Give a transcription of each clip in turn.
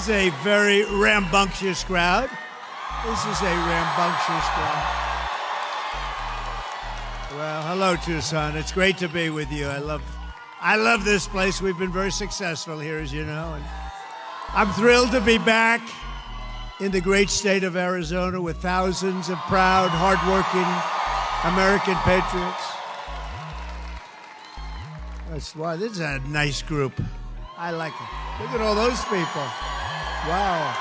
is a very rambunctious crowd. This is a rambunctious crowd. Well, hello, Tucson. It's great to be with you. I love this place. We've been very successful here, as you know. And I'm thrilled to be back in the great state of Arizona with thousands of proud, hardworking American patriots. That's why this is a nice group. I like it. Look at all those people. Wow.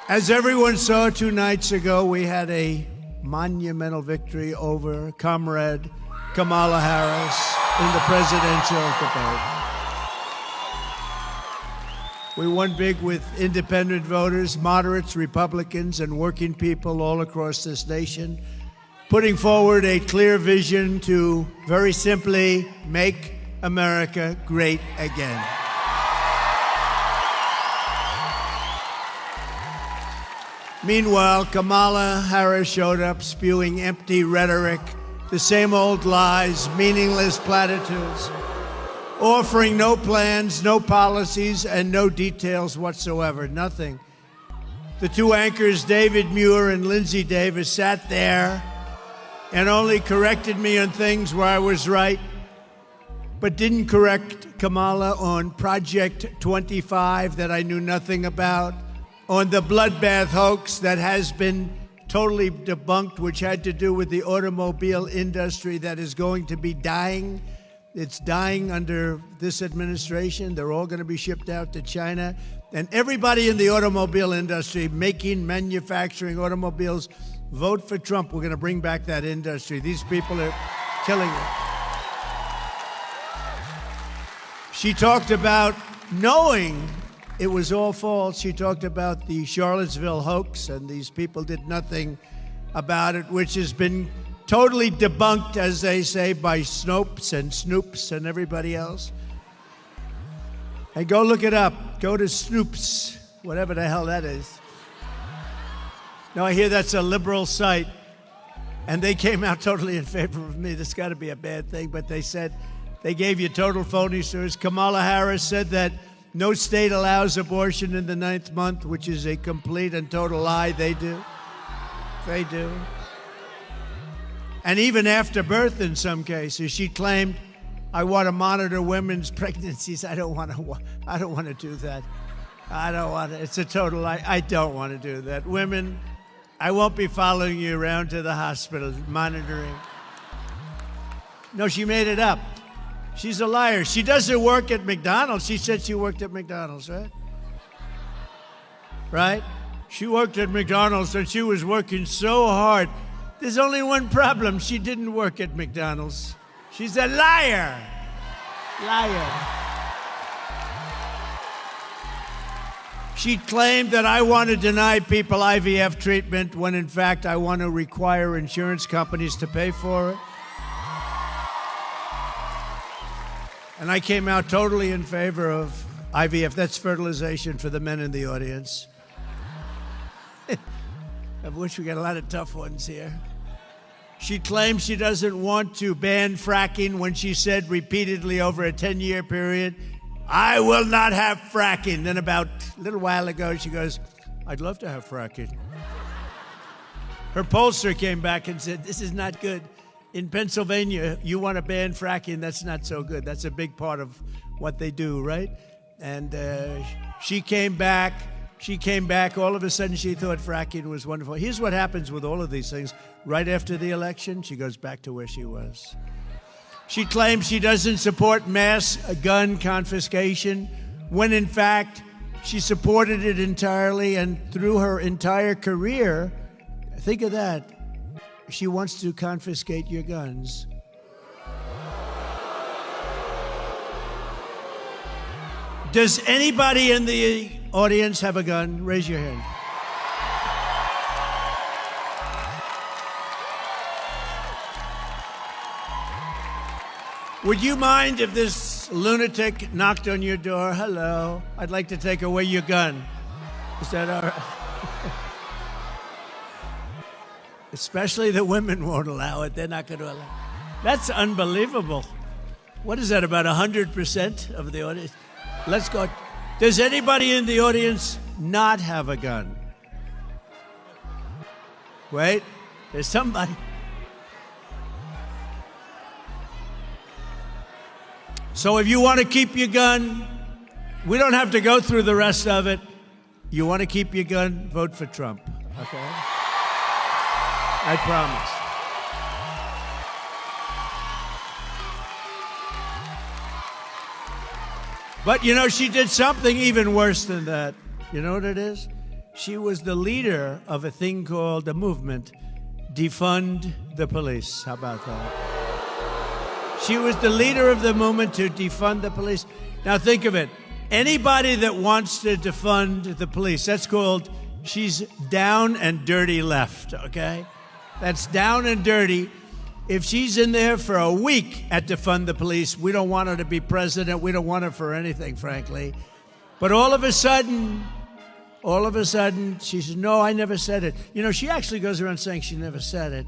As everyone saw 2 nights ago, we had a monumental victory over Comrade Kamala Harris in the presidential debate. We won big with independent voters, moderates, Republicans, and working people all across this nation, putting forward a clear vision to, very simply, make America great again. Meanwhile, Kamala Harris showed up spewing empty rhetoric, the same old lies, meaningless platitudes, offering no plans, no policies, and no details whatsoever, nothing. The 2 anchors, David Muir and Lindsay Davis, sat there and only corrected me on things where I was right, but didn't correct Kamala on Project 25 that I knew nothing about, on the bloodbath hoax that has been totally debunked, which had to do with the automobile industry that is going to be dying. It's dying under this administration. They're all going to be shipped out to China. And everybody in the automobile industry making, manufacturing automobiles, vote for Trump. We're going to bring back that industry. These people are killing it. She talked about knowing it was all false. She talked about the Charlottesville hoax, and these people did nothing about it, which has been totally debunked, as they say, by Snopes and Snoops and everybody else. And go look it up. Go to Snoops, whatever the hell that is. Now, I hear that's a liberal site, and they came out totally in favor of me. This got to be a bad thing, but they said they gave you total phony stories. Kamala Harris said that no state allows abortion in the 9th month, which is a complete and total lie. They do. They do. And even after birth in some cases, she claimed, I want to monitor women's pregnancies. I don't want to do that. I don't want to. It's a total lie. I don't want to do that. Women, I won't be following you around to the hospital, monitoring. No, she made it up. She's a liar. She doesn't work at McDonald's. She said she worked at McDonald's, right? Right? She worked at McDonald's and she was working so hard. There's only one problem. She didn't work at McDonald's. She's a liar. Liar. She claimed that I want to deny people IVF treatment when in fact I want to require insurance companies to pay for it. And I came out totally in favor of IVF. That's fertilization for the men in the audience. I wish we got a lot of tough ones here. She claims she doesn't want to ban fracking when she said repeatedly over a 10-year period, I will not have fracking. Then about a little while ago, she goes, I'd love to have fracking. Her pollster came back and said, this is not good. In Pennsylvania, you want to ban fracking, that's not so good. That's a big part of what they do, right? And she came back. All of a sudden, she thought fracking was wonderful. Here's what happens with all of these things. Right after the election, she goes back to where she was. She claims she doesn't support mass gun confiscation, when in fact, she supported it entirely, and through her entire career, think of that, she wants to confiscate your guns. Does anybody in the audience have a gun? Raise your hand. Would you mind if this lunatic knocked on your door? Hello, I'd like to take away your gun. Is that all right? Especially the women won't allow it. They're not going to allow it. That's unbelievable. What is that, about 100% of the audience? Let's go. Does anybody in the audience not have a gun? Wait, there's somebody. So if you want to keep your gun, we don't have to go through the rest of it. You want to keep your gun, vote for Trump, okay? I promise. But you know, she did something even worse than that. You know what it is? She was the leader of a thing called a movement, Defund the Police. How about that? She was the leader of the movement to defund the police. Now think of it. Anybody that wants to defund the police, that's called, she's down and dirty left, okay? That's down and dirty. If she's in there for a week at defund the police, we don't want her to be president. We don't want her for anything, frankly. But all of a sudden, she says, no, I never said it. You know, she actually goes around saying she never said it.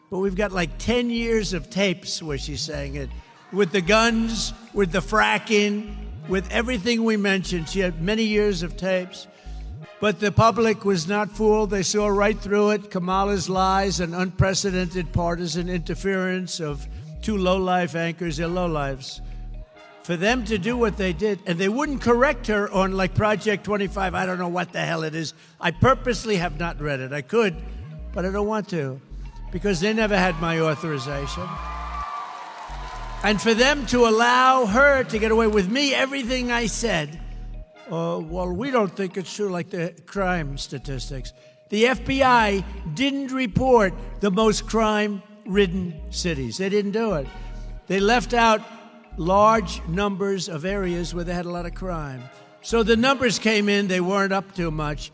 But we've got like 10 years of tapes where she's saying it. With the guns, with the fracking, with everything we mentioned. She had many years of tapes. But the public was not fooled. They saw right through it. Kamala's lies and unprecedented partisan interference of two low-life anchors. They're low-lives. For them to do what they did, and they wouldn't correct her on like Project 25. I don't know what the hell it is. I purposely have not read it. I could, but I don't want to, because they never had my authorization. And for them to allow her to get away with me, everything I said, well, we don't think it's true, like the crime statistics. The FBI didn't report the most crime-ridden cities. They didn't do it. They left out large numbers of areas where they had a lot of crime. So the numbers came in, they weren't up too much.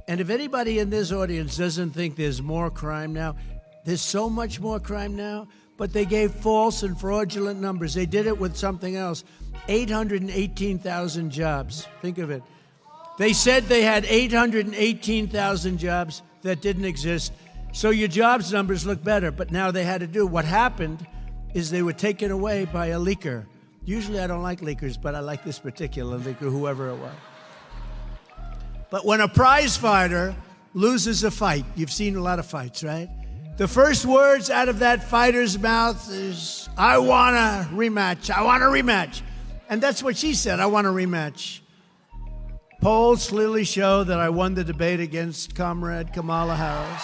And if anybody in this audience doesn't think there's more crime now, there's so much more crime now, but they gave false and fraudulent numbers. They did it with something else. 818,000 jobs. Think of it. They said they had 818,000 jobs that didn't exist. So your jobs numbers look better, but now they had to do. What happened is they were taken away by a leaker. Usually I don't like leakers, but I like this particular leaker, whoever it was. But when a prize fighter loses a fight, you've seen a lot of fights, right? The first words out of that fighter's mouth is, I want a rematch, I want a rematch. And that's what she said, I want a rematch. Polls clearly show that I won the debate against Comrade Kamala Harris.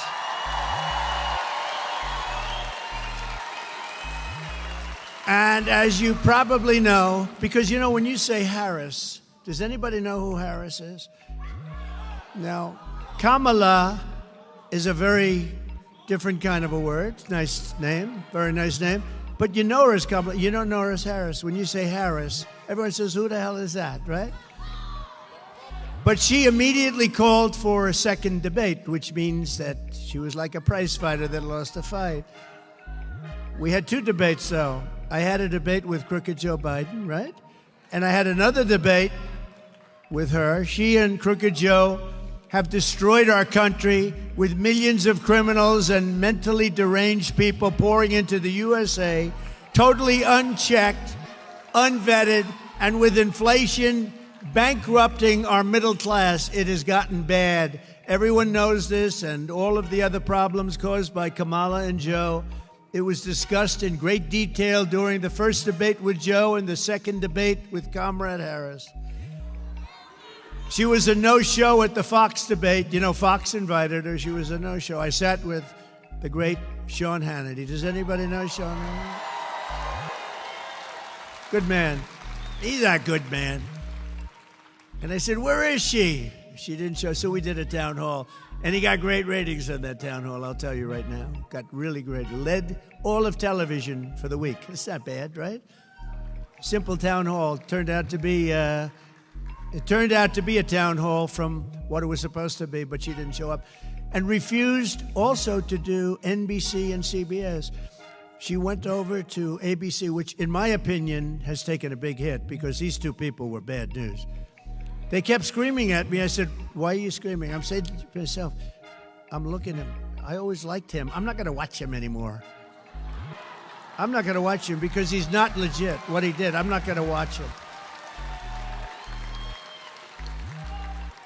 And as you probably know, because you know when you say Harris, does anybody know who Harris is? Now, Kamala is a very different kind of a word. Nice name, very nice name. But you know her as Kamala, you don't know her as Harris. When you say Harris, everyone says, who the hell is that, right? But she immediately called for a second debate, which means that she was like a prize fighter that lost a fight. We had two debates, though. I had a debate with Crooked Joe Biden, right? And I had another debate with her. She and Crooked Joe have destroyed our country with millions of criminals and mentally deranged people pouring into the USA, totally unchecked, unvetted, and with inflation bankrupting our middle class. It has gotten bad. Everyone knows this, and all of the other problems caused by Kamala and Joe. It was discussed in great detail during the first debate with Joe and the second debate with Comrade Harris. She was a no-show at the Fox debate. You know, Fox invited her. She was a no-show. I sat with the great Sean Hannity. Does anybody know Sean Hannity? Good man. He's a good man. And I said, where is she? She didn't show, so we did a town hall. And he got great ratings on that town hall, I'll tell you right now. Got really great. Led all of television for the week. It's not bad, right? Simple town hall. Turned out to be a town hall from what it was supposed to be, but she didn't show up. And refused also to do NBC and CBS. She went over to ABC, which in my opinion has taken a big hit because these two people were bad news. They kept screaming at me. I said, why are you screaming? I'm saying to myself, I'm looking at him. I always liked him. I'm not going to watch him anymore. I'm not going to watch him because he's not legit. What he did, I'm not going to watch him.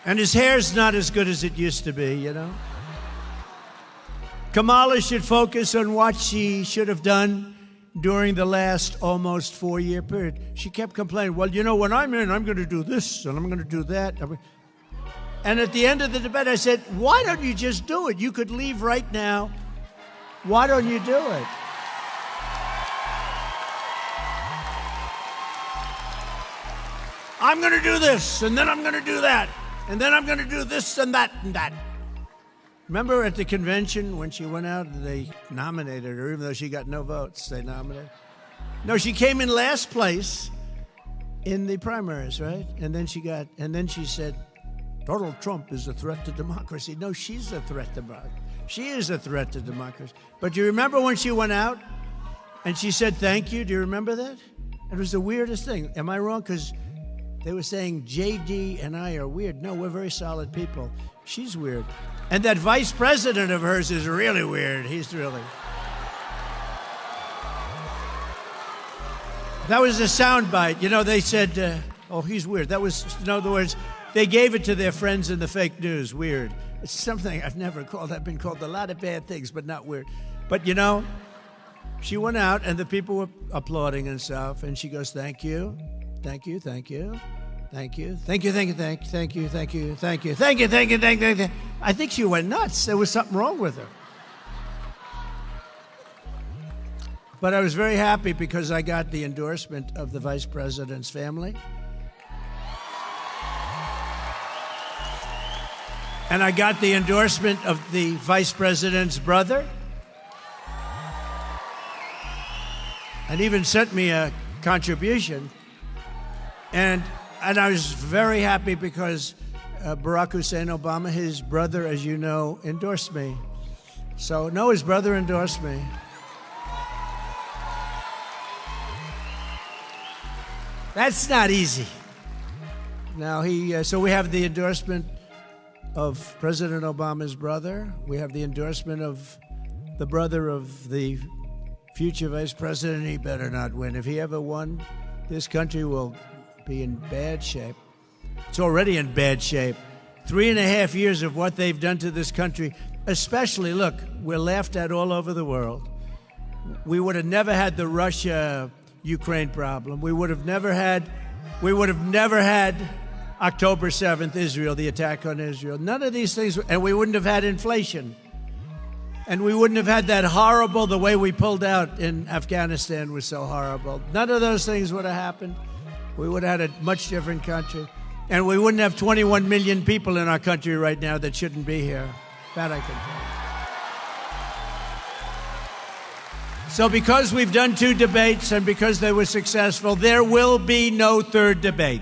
And his hair's not as good as it used to be, you know? Kamala should focus on what she should have done during the last almost 4-year period. She kept complaining, well, you know, when I'm in, I'm going to do this and I'm going to do that. And at the end of the debate, I said, why don't you just do it? You could leave right now. Why don't you do it? I'm going to do this, and then I'm going to do that, and then I'm going to do this and that and that. Remember at the convention when she went out, they nominated her, even though she got no votes, they nominated. No, she came in last place in the primaries, right? And then she said, Donald Trump is a threat to democracy. No, she's a threat to democracy. She is a threat to democracy. But do you remember when she went out and she said thank you? Do you remember that? It was the weirdest thing. Am I wrong? Because they were saying JD and I are weird. No, we're very solid people. She's weird. And that vice president of hers is really weird. He's really... That was a soundbite. You know, they said, oh, he's weird. That was, in other words, they gave it to their friends in the fake news. Weird. It's something I've never called. I've been called a lot of bad things, but not weird. But, you know, she went out and the people were applauding and stuff. And she goes, thank you, thank you, thank you. Thank you, thank you, thank you, thank you, thank you, thank you, thank you, thank you, thank you, thank you, thank you. I think she went nuts. There was something wrong with her. But I was very happy because I got the endorsement of the vice president's family. And I got the endorsement of the vice president's brother. And even sent me a contribution. And I was very happy because Barack Hussein Obama, his brother, as you know, endorsed me. So, no, his brother endorsed me. That's not easy. Now, so we have the endorsement of President Obama's brother. We have the endorsement of the brother of the future vice president. He better not win. If he ever won, this country will be in bad shape. It's already in bad shape. 3.5 years of what they've done to this country, especially, look, we're laughed at all over the world. We would have never had the Russia-Ukraine problem. We would have never had October 7th, Israel, the attack on Israel. None of these things, and we wouldn't have had inflation. And we wouldn't have had that horrible, the way we pulled out in Afghanistan was so horrible. None of those things would have happened. We would have had a much different country. And we wouldn't have 21 million people in our country right now that shouldn't be here. That I can tell you. So because we've done 2 debates and because they were successful, there will be no 3rd debate.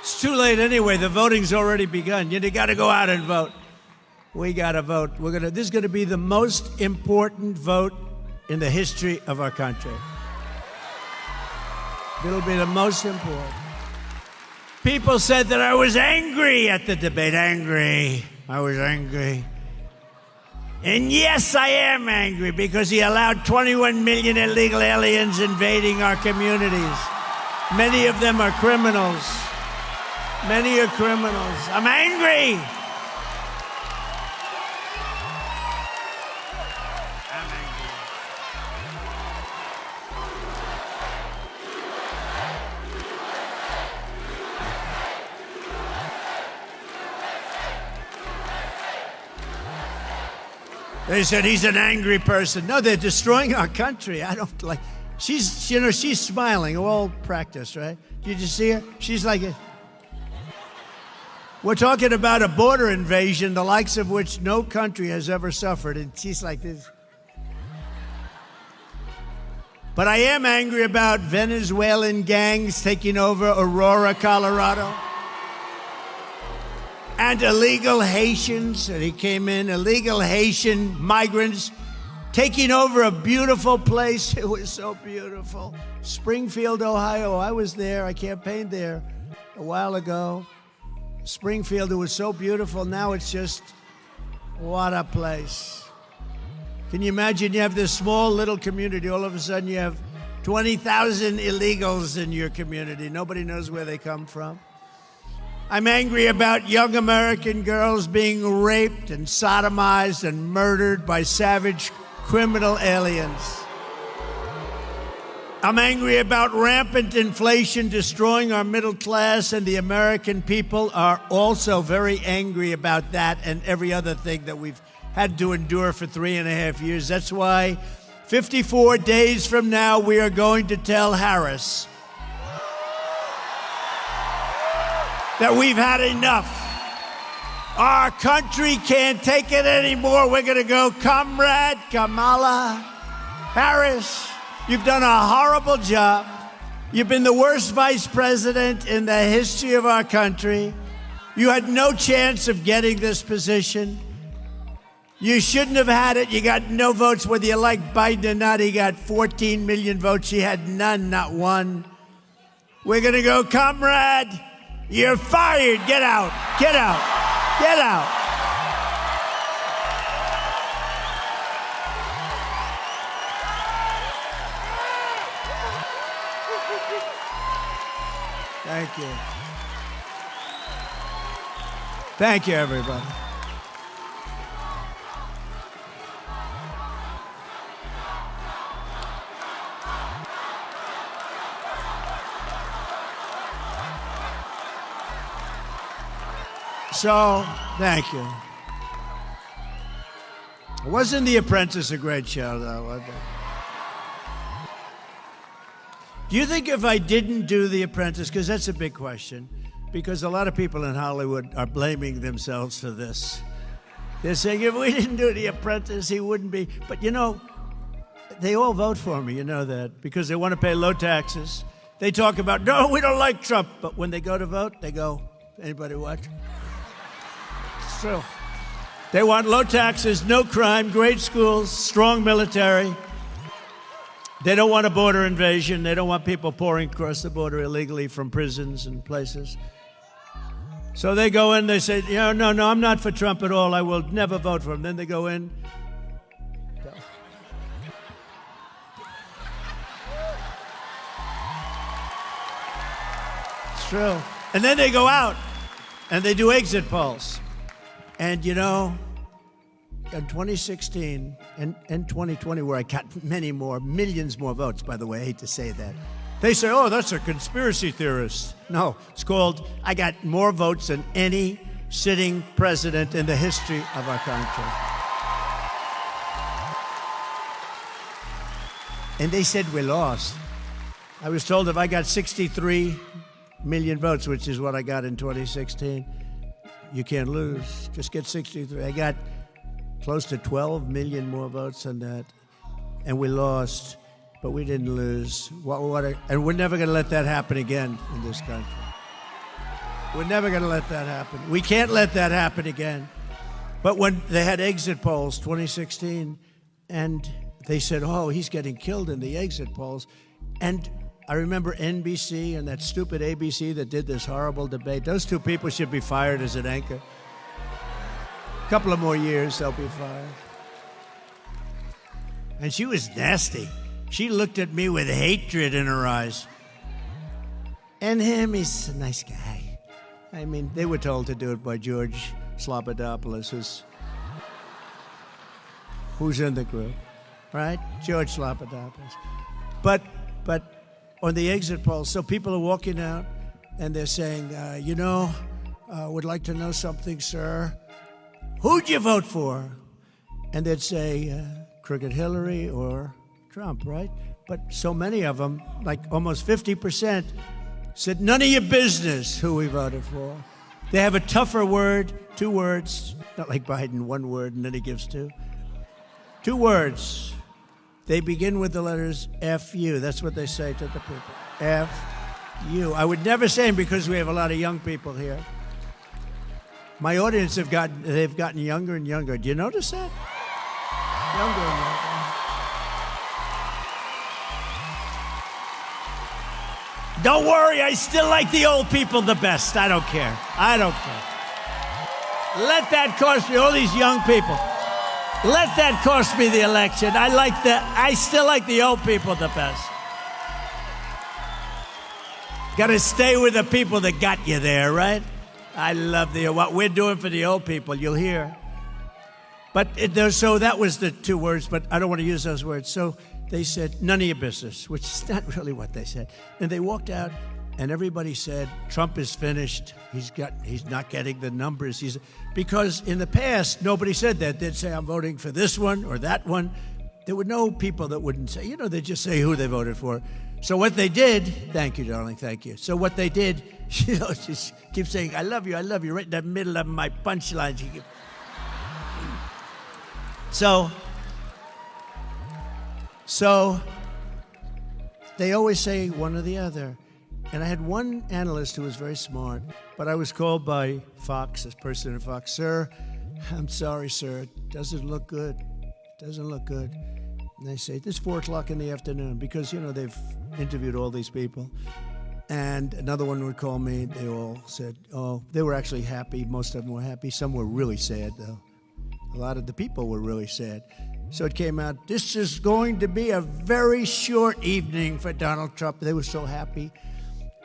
It's too late anyway. The voting's already begun. You got to go out and vote. We got to vote. This is going to be the most important vote in the history of our country. It'll be the most important. People said that I was angry at the debate. Angry. I was angry. And yes, I am angry because he allowed 21 million illegal aliens invading our communities. Many of them are criminals. Many are criminals. I'm angry. I'm angry. They said he's an angry person. No, they're destroying our country. I don't like. She's smiling. All practice, right? Did you see her? She's like a. We're talking about a border invasion, the likes of which no country has ever suffered, and she's like this. But I am angry about Venezuelan gangs taking over Aurora, Colorado, and illegal Haitians, and he came in, illegal Haitian migrants taking over a beautiful place. It was so beautiful. Springfield, Ohio. I was there. I campaigned there a while ago. Springfield, it was so beautiful. Now it's just, what a place. Can you imagine you have this small little community, all of a sudden you have 20,000 illegals in your community. Nobody knows where they come from. I'm angry about young American girls being raped and sodomized and murdered by savage criminal aliens. I'm angry about rampant inflation destroying our middle class, and the American people are also very angry about that and every other thing that we've had to endure for 3.5 years. That's why 54 days from now, we are going to tell Harris that we've had enough. Our country can't take it anymore. We're going to go, Comrade Kamala Harris, you've done a horrible job. You've been the worst vice president in the history of our country. You had no chance of getting this position. You shouldn't have had it. You got no votes, whether you like Biden or not. He got 14 million votes. She had none, not one. We're going to go, Comrade, you're fired. Get out. Get out. Get out. Thank you. Thank you, everybody. So, thank you. Wasn't The Apprentice a great show, though? Was it? Do you think if I didn't do The Apprentice, because that's a big question, because a lot of people in Hollywood are blaming themselves for this. They're saying, if we didn't do The Apprentice, he wouldn't be. But, you know, they all vote for me, you know that, because they want to pay low taxes. They talk about, no, we don't like Trump. But when they go to vote, they go, anybody watch? It's true. They want low taxes, no crime, great schools, strong military. They don't want a border invasion. They don't want people pouring across the border illegally from prisons and places. So they go in, they say, no, I'm not for Trump at all. I will never vote for him. Then they go in. It's true. And then they go out and they do exit polls. And, you know, in 2016 and 2020, where I got millions more votes, by the way, I hate to say that. They say, oh, that's a conspiracy theorist. No, it's called, I got more votes than any sitting president in the history of our country. And they said we lost. I was told if I got 63 million votes, which is what I got in 2016, you can't lose. Just get 63. I got close to 12 million more votes than that, and we lost, but we didn't lose. And we're never going to let that happen again in this country. We're never going to let that happen. We can't let that happen again. But when they had exit polls, 2016, and they said, oh, he's getting killed in the exit polls, and I remember NBC and that stupid ABC that did this horrible debate. Those two people should be fired as an anchor. A couple of more years, they'll be fired. And she was nasty. She looked at me with hatred in her eyes. And him, he's a nice guy. I mean, they were told to do it by George Slobodanopoulos, who's in the group, right? George Slobodanopoulos. But on the exit polls, so people are walking out and they're saying, would like to know something, sir. Who'd you vote for? And they'd say, Crooked Hillary or Trump, right? But so many of them, like almost 50%, said, none of your business who we voted for. They have a tougher word, 2 words, not like Biden, 1 word, and then he gives 2. 2 words. They begin with the letters F-U. That's what they say to the people. F-U. I would never say them because we have a lot of young people here. My audience they've gotten younger and younger. Do you notice that? Younger and younger. Don't worry, I still like the old people the best. I don't care. I don't care. Let that cost me, all these young people. Let that cost me the election. I still like the old people the best. Got to stay with the people that got you there, right? I love what we're doing for the old people, you'll hear. But so that was the two words, but I don't want to use those words. So they said, none of your business, which is not really what they said. And they walked out, and everybody said, Trump is finished. He's not getting the numbers. Because in the past, nobody said that. They'd say, I'm voting for this one or that one. There were no people that wouldn't say, they'd just say who they voted for. So what they did, thank you, darling, thank you. So what they did, she keeps saying, I love you, right in the middle of my punchline. So they always say one or the other. And I had one analyst who was very smart, but I was called by Fox, this person at Fox, sir, I'm sorry, sir, it doesn't look good. It doesn't look good. And they say, this is 4 o'clock in the afternoon, because, they've interviewed all these people. And another one would call me. They all said, they were actually happy. Most of them were happy. Some were really sad, though. A lot of the people were really sad. So it came out, this is going to be a very short evening for Donald Trump. They were so happy.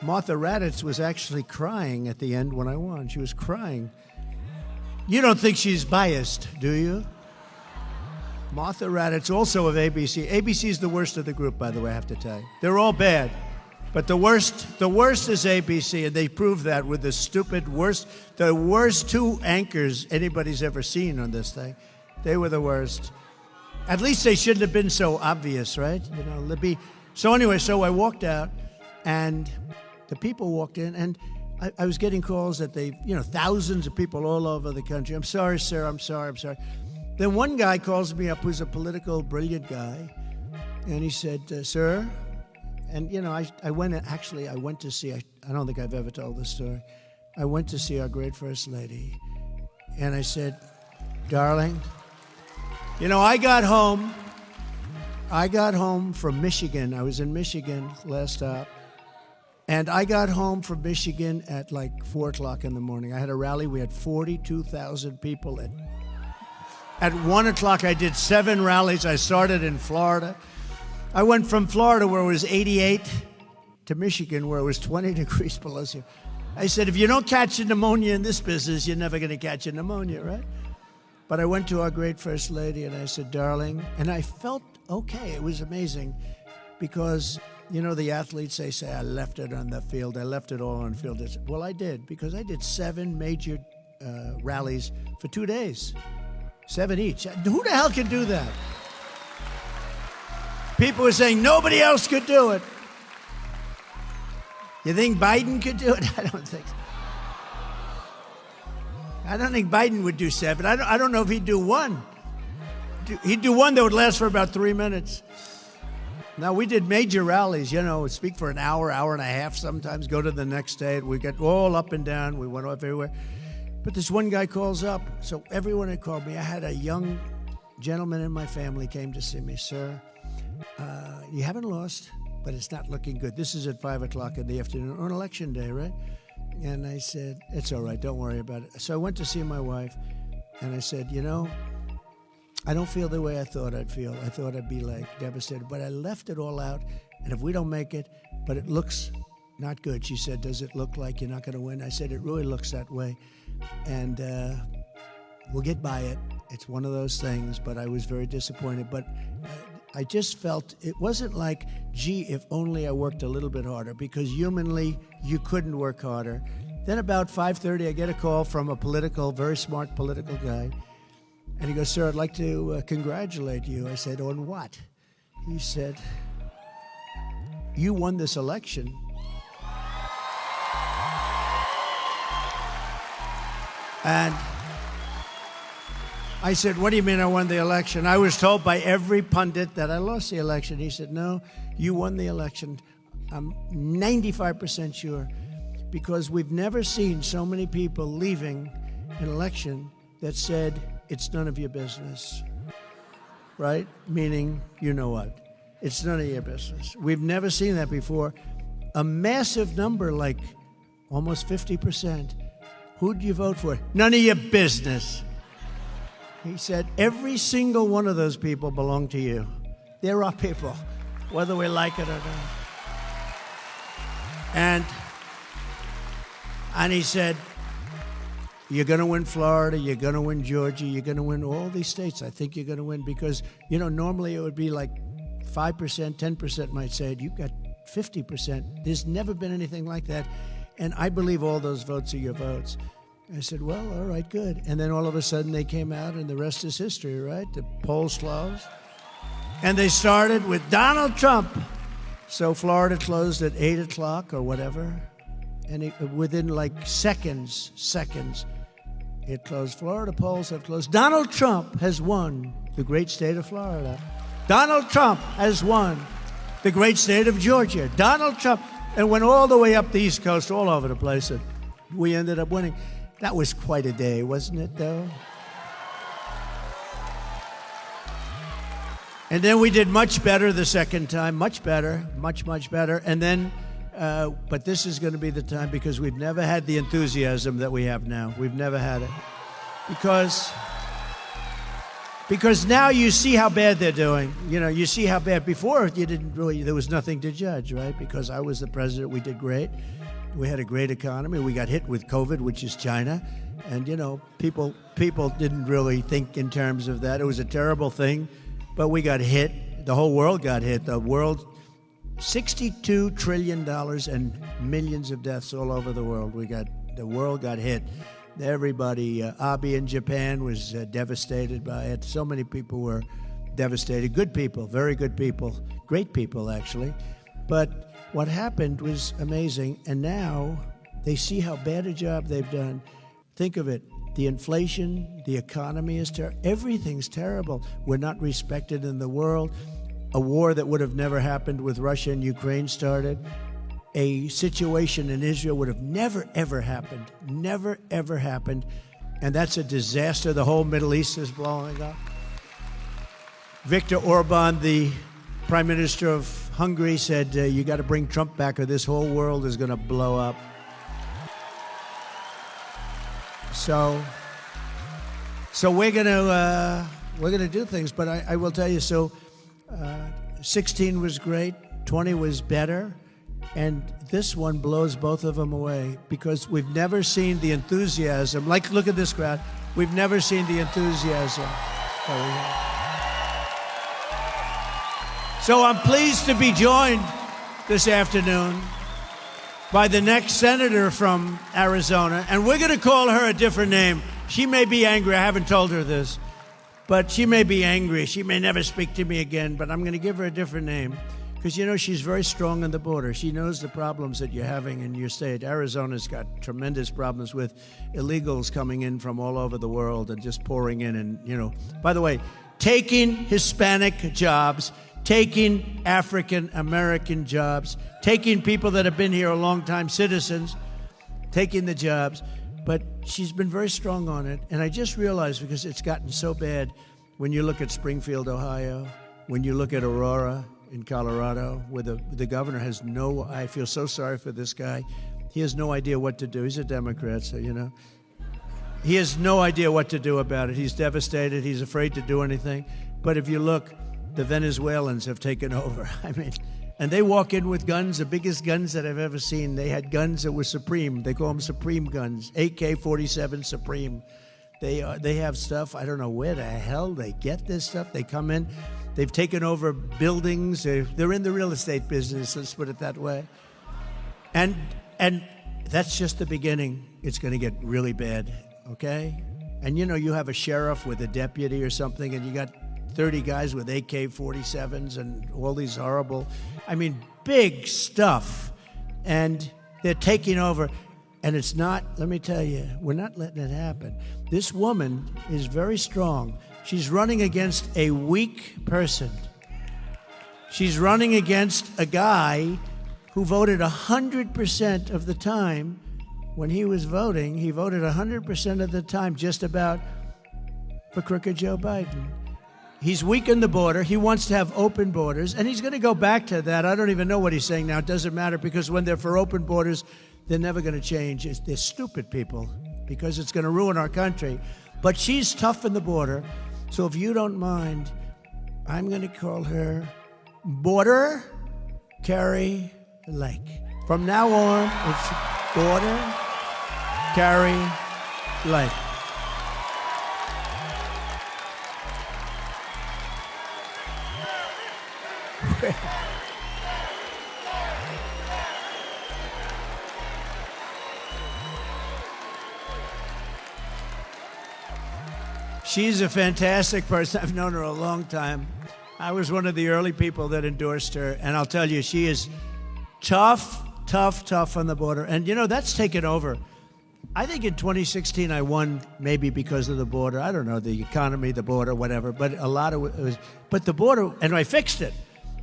Martha Raddatz was actually crying at the end when I won. She was crying. You don't think she's biased, do you? Martha Raddatz, also of ABC. ABC is the worst of the group, by the way, I have to tell you. They're all bad. But the worst is ABC, and they proved that with the worst two anchors anybody's ever seen on this thing. They were the worst. At least they shouldn't have been so obvious, right? Libby. So anyway, so I walked out, and the people walked in, and I was getting calls that thousands of people all over the country. I'm sorry, sir, I'm sorry. Then one guy calls me up who's a political, brilliant guy, and he said, sir, and I went to see, I don't think I've ever told this story. I went to see our great First Lady, and I said, darling, I got home from Michigan. I was in Michigan last stop. And I got home from Michigan at like 4 o'clock in the morning. I had a rally. We had 42,000 people. At 1 o'clock, I did 7 rallies. I started in Florida. I went from Florida, where it was 88, to Michigan, where it was 20 degrees below zero. I said, if you don't catch a pneumonia in this business, you're never going to catch a pneumonia, right? But I went to our great First Lady, and I said, darling, and I felt okay. It was amazing, because, the athletes, they say, I left it on the field. I left it all on the field. Well, I did, because I did 7 major rallies for 2 days. 7 each. Who the hell can do that? People were saying nobody else could do it. You think Biden could do it? I don't think so. I don't think Biden would do 7. I don't know if he'd do 1. He'd do 1 that would last for about 3 minutes. Now, we did major rallies, speak for an hour, hour and a half sometimes, go to the next state. We get all up and down. We went off everywhere. But this one guy calls up. So everyone had called me. I had a young gentleman in my family came to see me. Sir, you haven't lost, but it's not looking good. This is at 5 o'clock in the afternoon on election day, right? And I said, it's all right. Don't worry about it. So I went to see my wife, and I said, I don't feel the way I thought I'd feel. I thought I'd be devastated, but I left it all out. And if we don't make it, but it looks not good. She said, does it look like you're not going to win? I said, it really looks that way. And we'll get by it. It's one of those things, but I was very disappointed. But I just felt it wasn't like, gee, if only I worked a little bit harder, because humanly, you couldn't work harder. Then about 5:30, I get a call from a very smart political guy. And he goes, sir, I'd like to congratulate you. I said, on what? He said, you won this election. And I said, what do you mean I won the election? I was told by every pundit that I lost the election. He said, no, you won the election. I'm 95% sure, because we've never seen so many people leaving an election that said, it's none of your business, right? Meaning, you know what? It's none of your business. We've never seen that before. a massive number, like almost 50%. Who'd you vote for? None of your business. He said, every single one of those people belong to you. They're our people, whether we like it or not. And he said, you're going to win Florida, you're going to win Georgia, you're going to win all these states. I think you're going to win because, normally it would be like 5%, 10% might say it. You've got 50%. There's never been anything like that. And I believe all those votes are your votes. I said, well, all right, good. And then all of a sudden they came out and the rest is history, right? The polls closed. And they started with Donald Trump. So Florida closed at 8 o'clock or whatever. And within like seconds, it closed. Florida polls have closed. Donald Trump has won the great state of Florida. Donald Trump has won the great state of Georgia. Donald Trump. And went all the way up the East Coast, all over the place. And we ended up winning. That was quite a day, wasn't it, though? And then we did much better the second time. Much better. Much better. And then, but this is going to be the time because we've never had the enthusiasm that we have now. We've never had it. Because now you see how bad they're doing. You see how bad. Before, there was nothing to judge, right? Because I was the president, we did great. We had a great economy. We got hit with COVID, which is China. And, people didn't really think in terms of that. It was a terrible thing, but we got hit. The whole world got hit. The world, $62 trillion and millions of deaths all over the world. The world got hit. Everybody, Abe in Japan was devastated by it. So many people were devastated. Good people, very good people, great people, actually. But what happened was amazing. And now they see how bad a job they've done. Think of it. The inflation, the economy is terrible. Everything's terrible. We're not respected in the world. A war that would have never happened with Russia and Ukraine started. A situation in Israel would have never, ever happened. Never, ever happened. And that's a disaster. The whole Middle East is blowing up. Viktor Orban, the Prime Minister of Hungary, said, you got to bring Trump back or this whole world is going to blow up. So we're going to do things. But I will tell you, 16 was great. 20 was better. And this one blows both of them away because we've never seen the enthusiasm. Like, look at this crowd. We've never seen the enthusiasm that we have. So I'm pleased to be joined this afternoon by the next senator from Arizona. And we're going to call her a different name. She may be angry. I haven't told her this. But she may be angry. She may never speak to me again. But I'm going to give her a different name. Because, she's very strong on the border. She knows the problems that you're having in your state. Arizona's got tremendous problems with illegals coming in from all over the world and just pouring in. And, by the way, taking Hispanic jobs, taking African-American jobs, taking people that have been here a long time, citizens, taking the jobs. But she's been very strong on it. And I just realized, because it's gotten so bad, when you look at Springfield, Ohio, when you look at Aurora, in Colorado, where the governor has I feel so sorry for this guy. He has no idea what to do. He's a Democrat, so, he has no idea what to do about it. He's devastated. He's afraid to do anything. But if you look, the Venezuelans have taken over. And they walk in with guns, the biggest guns that I've ever seen. They had guns that were Supreme. They call them Supreme guns, AK-47 Supreme. They have stuff. I don't know where the hell they get this stuff. They come in. They've taken over buildings. They're in the real estate business, let's put it that way. And that's just the beginning. It's going to get really bad, okay? And you have a sheriff with a deputy or something, and you got 30 guys with AK-47s and all these horrible, big stuff. And they're taking over. And it's not, let me tell you, we're not letting it happen. This woman is very strong. She's running against a weak person. She's running against a guy who voted 100% of the time. When he was voting, he voted 100% of the time just about for crooked Joe Biden. He's weakened the border. He wants to have open borders, and he's going to go back to that. I don't even know what he's saying now. It doesn't matter, because when they're for open borders, they're never going to change. They're stupid people, because it's going to ruin our country. But she's tough in the border, so if you don't mind, I'm going to call her Border Carrie Lake. From now on, it's Border Carrie Lake. She's a fantastic person. I've known her a long time. I was one of the early people that endorsed her, and I'll tell you, she is tough on the border. And you know, that's taken over. I think in 2016 I won, maybe because of the border. I don't know, the economy, the border, whatever, but a lot of it was, but the border, and I fixed it.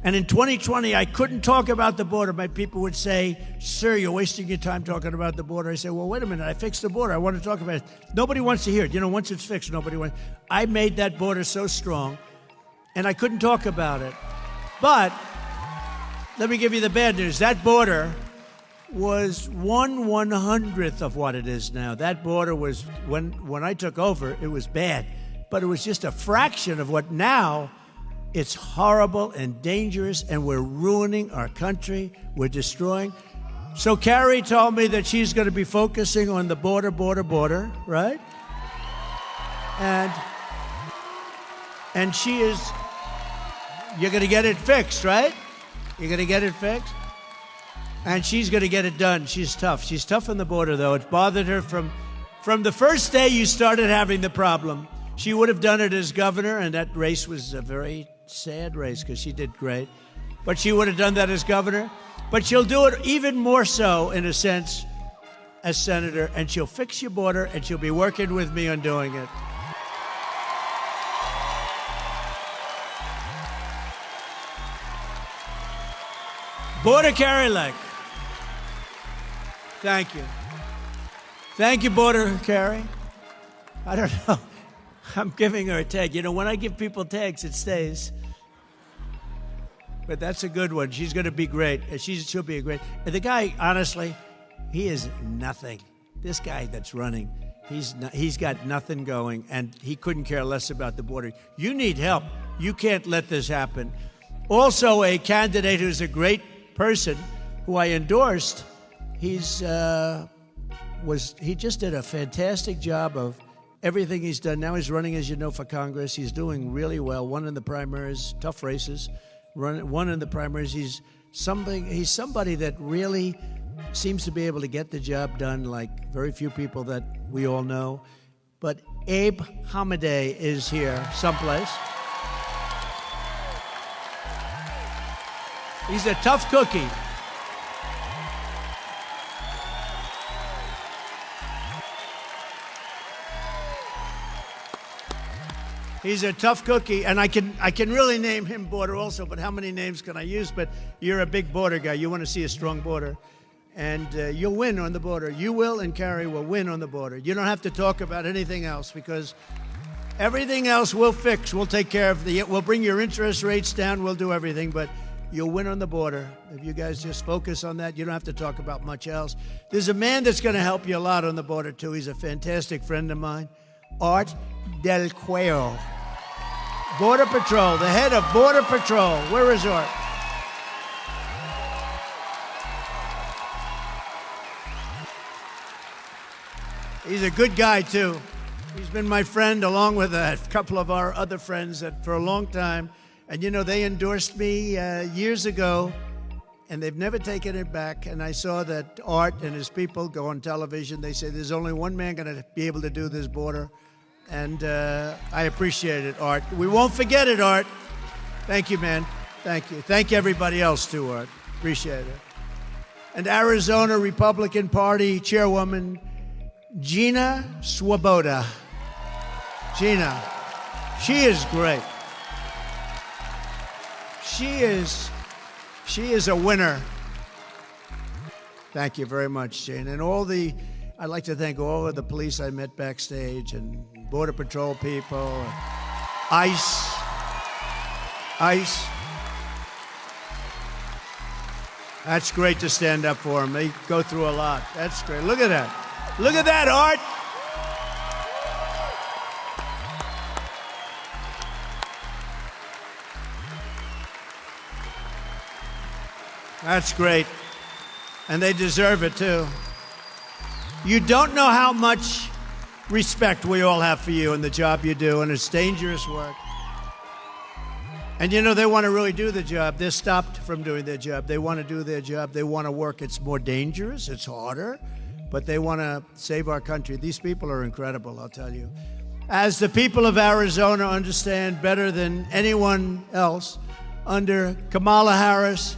And in 2020, I couldn't talk about the border. My people would say, sir, you're wasting your time talking about the border. I say, well, wait a minute, I fixed the border. I want to talk about it. Nobody wants to hear it. You know, once it's fixed, nobody wants. I made that border so strong, and I couldn't talk about it. But let me give you the bad news. That border was 1/100th of what it is now. That border was, when I took over, it was bad. But it was just a fraction of what now. It's horrible and dangerous, and we're ruining our country. We're destroying. So Carrie told me that she's going to be focusing on the border, right? And she is, you're going to get it fixed, right? You're going to get it fixed? And she's going to get it done. She's tough. She's tough on the border, though. It bothered her from the first day you started having the problem. She would have done it as governor, and that race was a very sad race because she did great. But she would have done that as governor. But she'll do it even more so, in a sense, as senator, and she'll fix your border, and she'll be working with me on doing it. Border Carrie Lake. Thank you. Thank you, Border Carrie. I don't know. I'm giving her a tag. You know, when I give people tags, it stays. But that's a good one. She's going to be great. She'll be a great. And the guy, honestly, he is nothing. This guy that's running, he's got nothing going, and he couldn't care less about the border. You need help. You can't let this happen. Also, a candidate who's a great person, who I endorsed, he just did a fantastic job of everything he's done. Now he's running, as you know, for Congress. He's doing really well. Won in the primaries, tough races. Won in the primaries. He's somebody that really seems to be able to get the job done like very few people that we all know. But Abe Hamadeh is here someplace. He's a tough cookie. He's a tough cookie, and I can really name him border also, but how many names can I use? But you're a big border guy. You want to see a strong border, and you'll win on the border. You will, and Carrie will win on the border. You don't have to talk about anything else, because everything else we'll fix. We'll take care of we'll bring your interest rates down. We'll do everything, but you'll win on the border. If you guys just focus on that, you don't have to talk about much else. There's a man that's going to help you a lot on the border, too. He's a fantastic friend of mine, Art Del Cuello. Border Patrol, the head of Border Patrol. Where is Art? He's a good guy, too. He's been my friend along with a couple of our other friends for a long time. And, you know, they endorsed me years ago, and they've never taken it back. And I saw that Art and his people go on television. They say there's only one man going to be able to do this border. And I appreciate it, Art. We won't forget it, Art. Thank you, man. Thank you. Thank you, everybody else, too, Art. Appreciate it. And Arizona Republican Party Chairwoman Gina Swoboda. Gina, she is great. She is a winner. Thank you very much, Gina. And I'd like to thank all of the police I met backstage, and Border Patrol people, ICE, ICE. That's great to stand up for them. They go through a lot. That's great. Look at that. Look at that, Art. That's great. And they deserve it, too. You don't know how much respect we all have for you and the job you do, and it's dangerous work. And you know, they want to really do the job. They're stopped from doing their job. They want to do their job. They want to work. It's more dangerous. It's harder. But they want to save our country. These people are incredible, I'll tell you. As the people of Arizona understand better than anyone else, under Kamala Harris,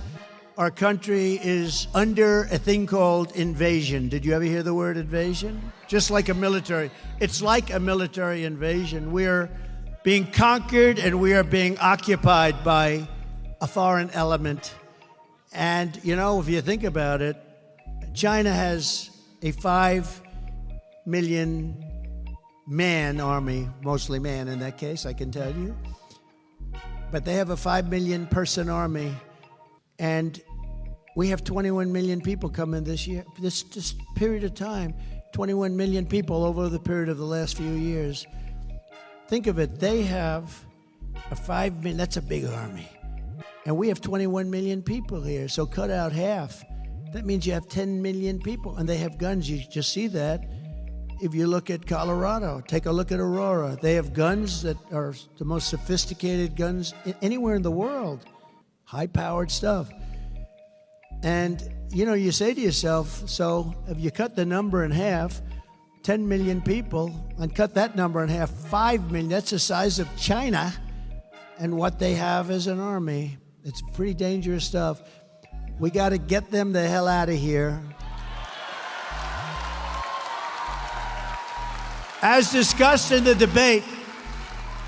our country is under a thing called invasion. Did you ever hear the word invasion? Just like a military. It's like a military invasion. We're being conquered and we are being occupied by a foreign element. And, you know, if you think about it, China has a 5 million man army, mostly man in that case, I can tell you. But they have a 5 million person army. And we have 21 million people coming this year, this period of time, 21 million people over the period of the last few years. Think of it, they have a 5 million, that's a big army. And we have 21 million people here, so cut out half. That means you have 10 million people, and they have guns. You just see that if you look at Colorado. Take a look at Aurora. They have guns that are the most sophisticated guns anywhere in the world. High-powered stuff. And, you know, you say to yourself, so if you cut the number in half, 10 million people, and cut that number in half, 5 million, that's the size of China, and what they have is an army. It's pretty dangerous stuff. We got to get them the hell out of here. As discussed in the debate,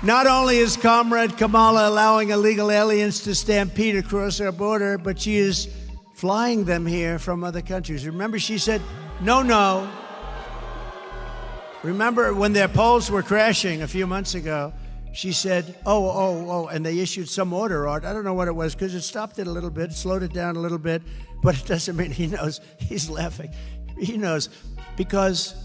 not only is Comrade Kamala allowing illegal aliens to stampede across our border, but she is flying them here from other countries. Remember, she said, no, no. Remember when their polls were crashing a few months ago, she said, oh, and they issued some order, Art. I don't know what it was, because it stopped it a little bit, slowed it down a little bit, but it doesn't mean he knows. He's laughing. He knows, because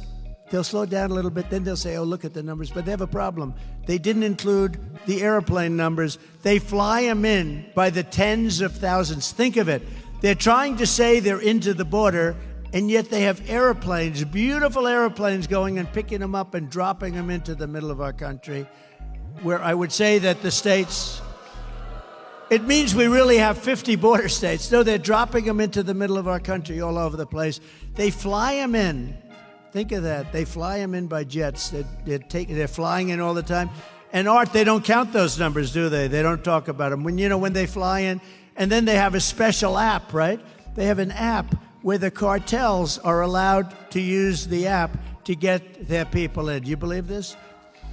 they'll slow down a little bit, then they'll say, oh, look at the numbers. But they have a problem. They didn't include the airplane numbers. They fly them in by the tens of thousands. Think of it. They're trying to say they're into the border, and yet they have airplanes, beautiful airplanes, going and picking them up and dropping them into the middle of our country, where I would say that the states, it means we really have 50 border states. No, they're dropping them into the middle of our country all over the place. They fly them in. Think of that. They fly them in by jets. They're flying in all the time. And Art, they don't count those numbers, do they? They don't talk about them. When they fly in, and then they have a special app, right? They have an app where the cartels are allowed to use the app to get their people in. Do you believe this?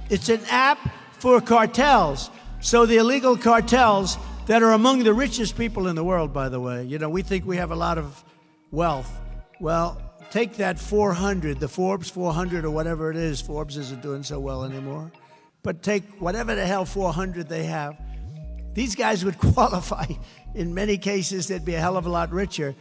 It's an app for cartels. So the illegal cartels that are among the richest people in the world, by the way. You know, we think we have a lot of wealth. Well, take that 400, the Forbes 400 or whatever it is. Forbes isn't doing so well anymore. But take whatever the hell 400 they have. These guys would qualify. In many cases, they'd be a hell of a lot richer.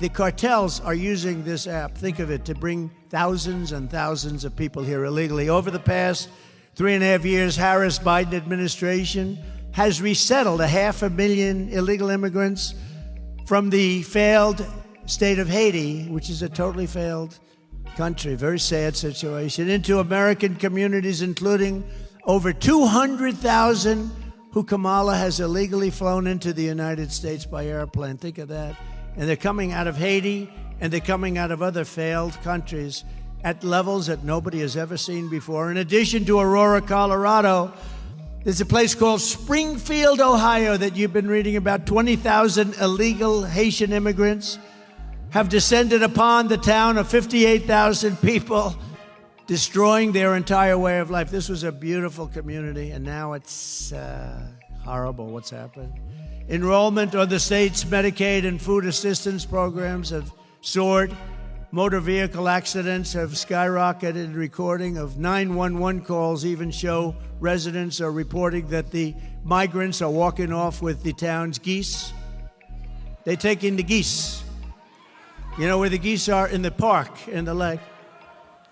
The cartels are using this app, think of it, to bring thousands and thousands of people here illegally. Over the past 3.5 years, Harris-Biden administration has resettled 500,000 illegal immigrants from the failed state of Haiti, which is a totally failed country, very sad situation, into American communities, including over 200,000 who Kamala has illegally flown into the United States by airplane. Think of that. And they're coming out of Haiti, and they're coming out of other failed countries at levels that nobody has ever seen before. In addition to Aurora, Colorado, there's a place called Springfield, Ohio, that you've been reading about. 20,000 illegal Haitian immigrants have descended upon the town of 58,000 people, destroying their entire way of life. This was a beautiful community, and now it's horrible what's happened. Enrollment on the state's Medicaid and food assistance programs have soared. Motor vehicle accidents have skyrocketed. Recording of 911 calls even show residents are reporting that the migrants are walking off with the town's geese. They take in the geese. You know where the geese are? In the park, in the lake.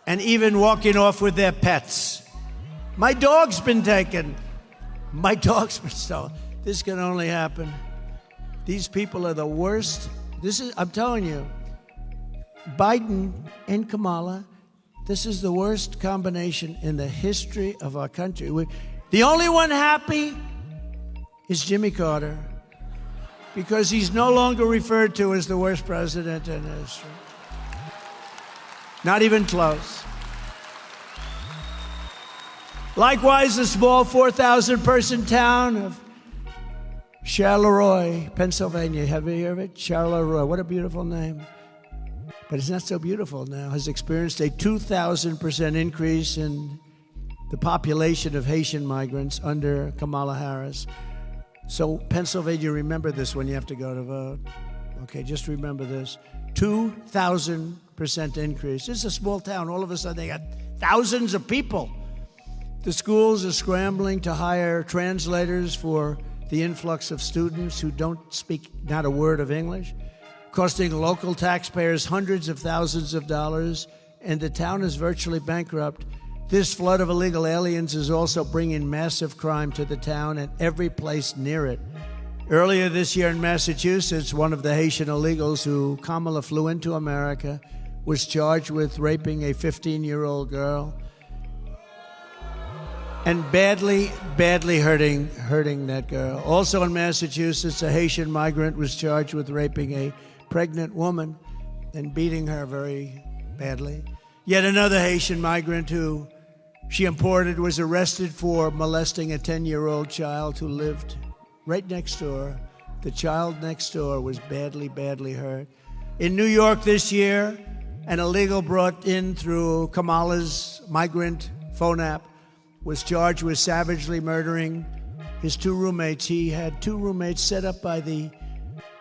And even walking off with their pets. My dog's been taken. My dog's been stolen. This can only happen. These people are the worst. I'm telling you, Biden and Kamala, this is the worst combination in the history of our country. The only one happy is Jimmy Carter, because he's no longer referred to as the worst president in history. Not even close. Likewise, the small 4,000-person town of Charleroi, Pennsylvania. Have you heard of it? Charleroi. What a beautiful name. But it's not so beautiful now. Has experienced a 2,000% increase in the population of Haitian migrants under Kamala Harris. So Pennsylvania, remember this when you have to go to vote. Okay, just remember this. 2,000% increase. It's a small town. All of a sudden, they got thousands of people. The schools are scrambling to hire translators for the influx of students who don't speak not a word of English, costing local taxpayers hundreds of thousands of dollars, and the town is virtually bankrupt. This flood of illegal aliens is also bringing massive crime to the town and every place near it. Earlier this year in Massachusetts, one of the Haitian illegals who Kamala flew into America was charged with raping a 15-year-old girl and badly hurting that girl. Also in Massachusetts, a Haitian migrant was charged with raping a pregnant woman and beating her very badly. Yet another Haitian migrant who she imported was arrested for molesting a 10-year-old child who lived right next door. The child next door was badly hurt. In New York this year, an illegal brought in through Kamala's migrant phone app was charged with savagely murdering his two roommates. He had two roommates set up by the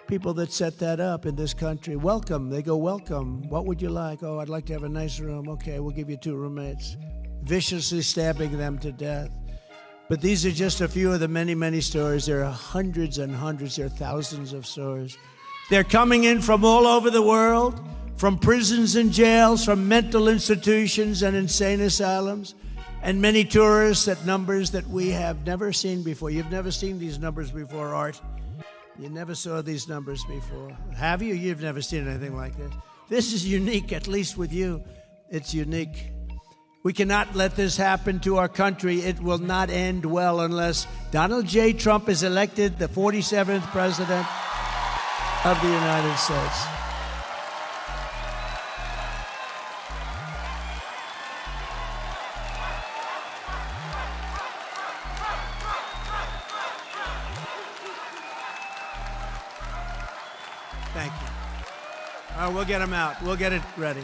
people that set that up in this country. Welcome. They go, welcome. What would you like? Oh, I'd like to have a nice room. Okay, we'll give you two roommates. Viciously stabbing them to death. But these are just a few of the many stories. There are hundreds and hundreds. There are thousands of stories. They're coming in from all over the world, from prisons and jails, from mental institutions and insane asylums, and many tourists at numbers that we have never seen before. You've never seen these numbers before, Art. You never saw these numbers before. Have you? You've never seen anything like this. This is unique, at least with you. It's unique. We cannot let this happen to our country. It will not end well unless Donald J. Trump is elected the 47th president of the United States. Thank you. All right, we'll get him out. We'll get it ready.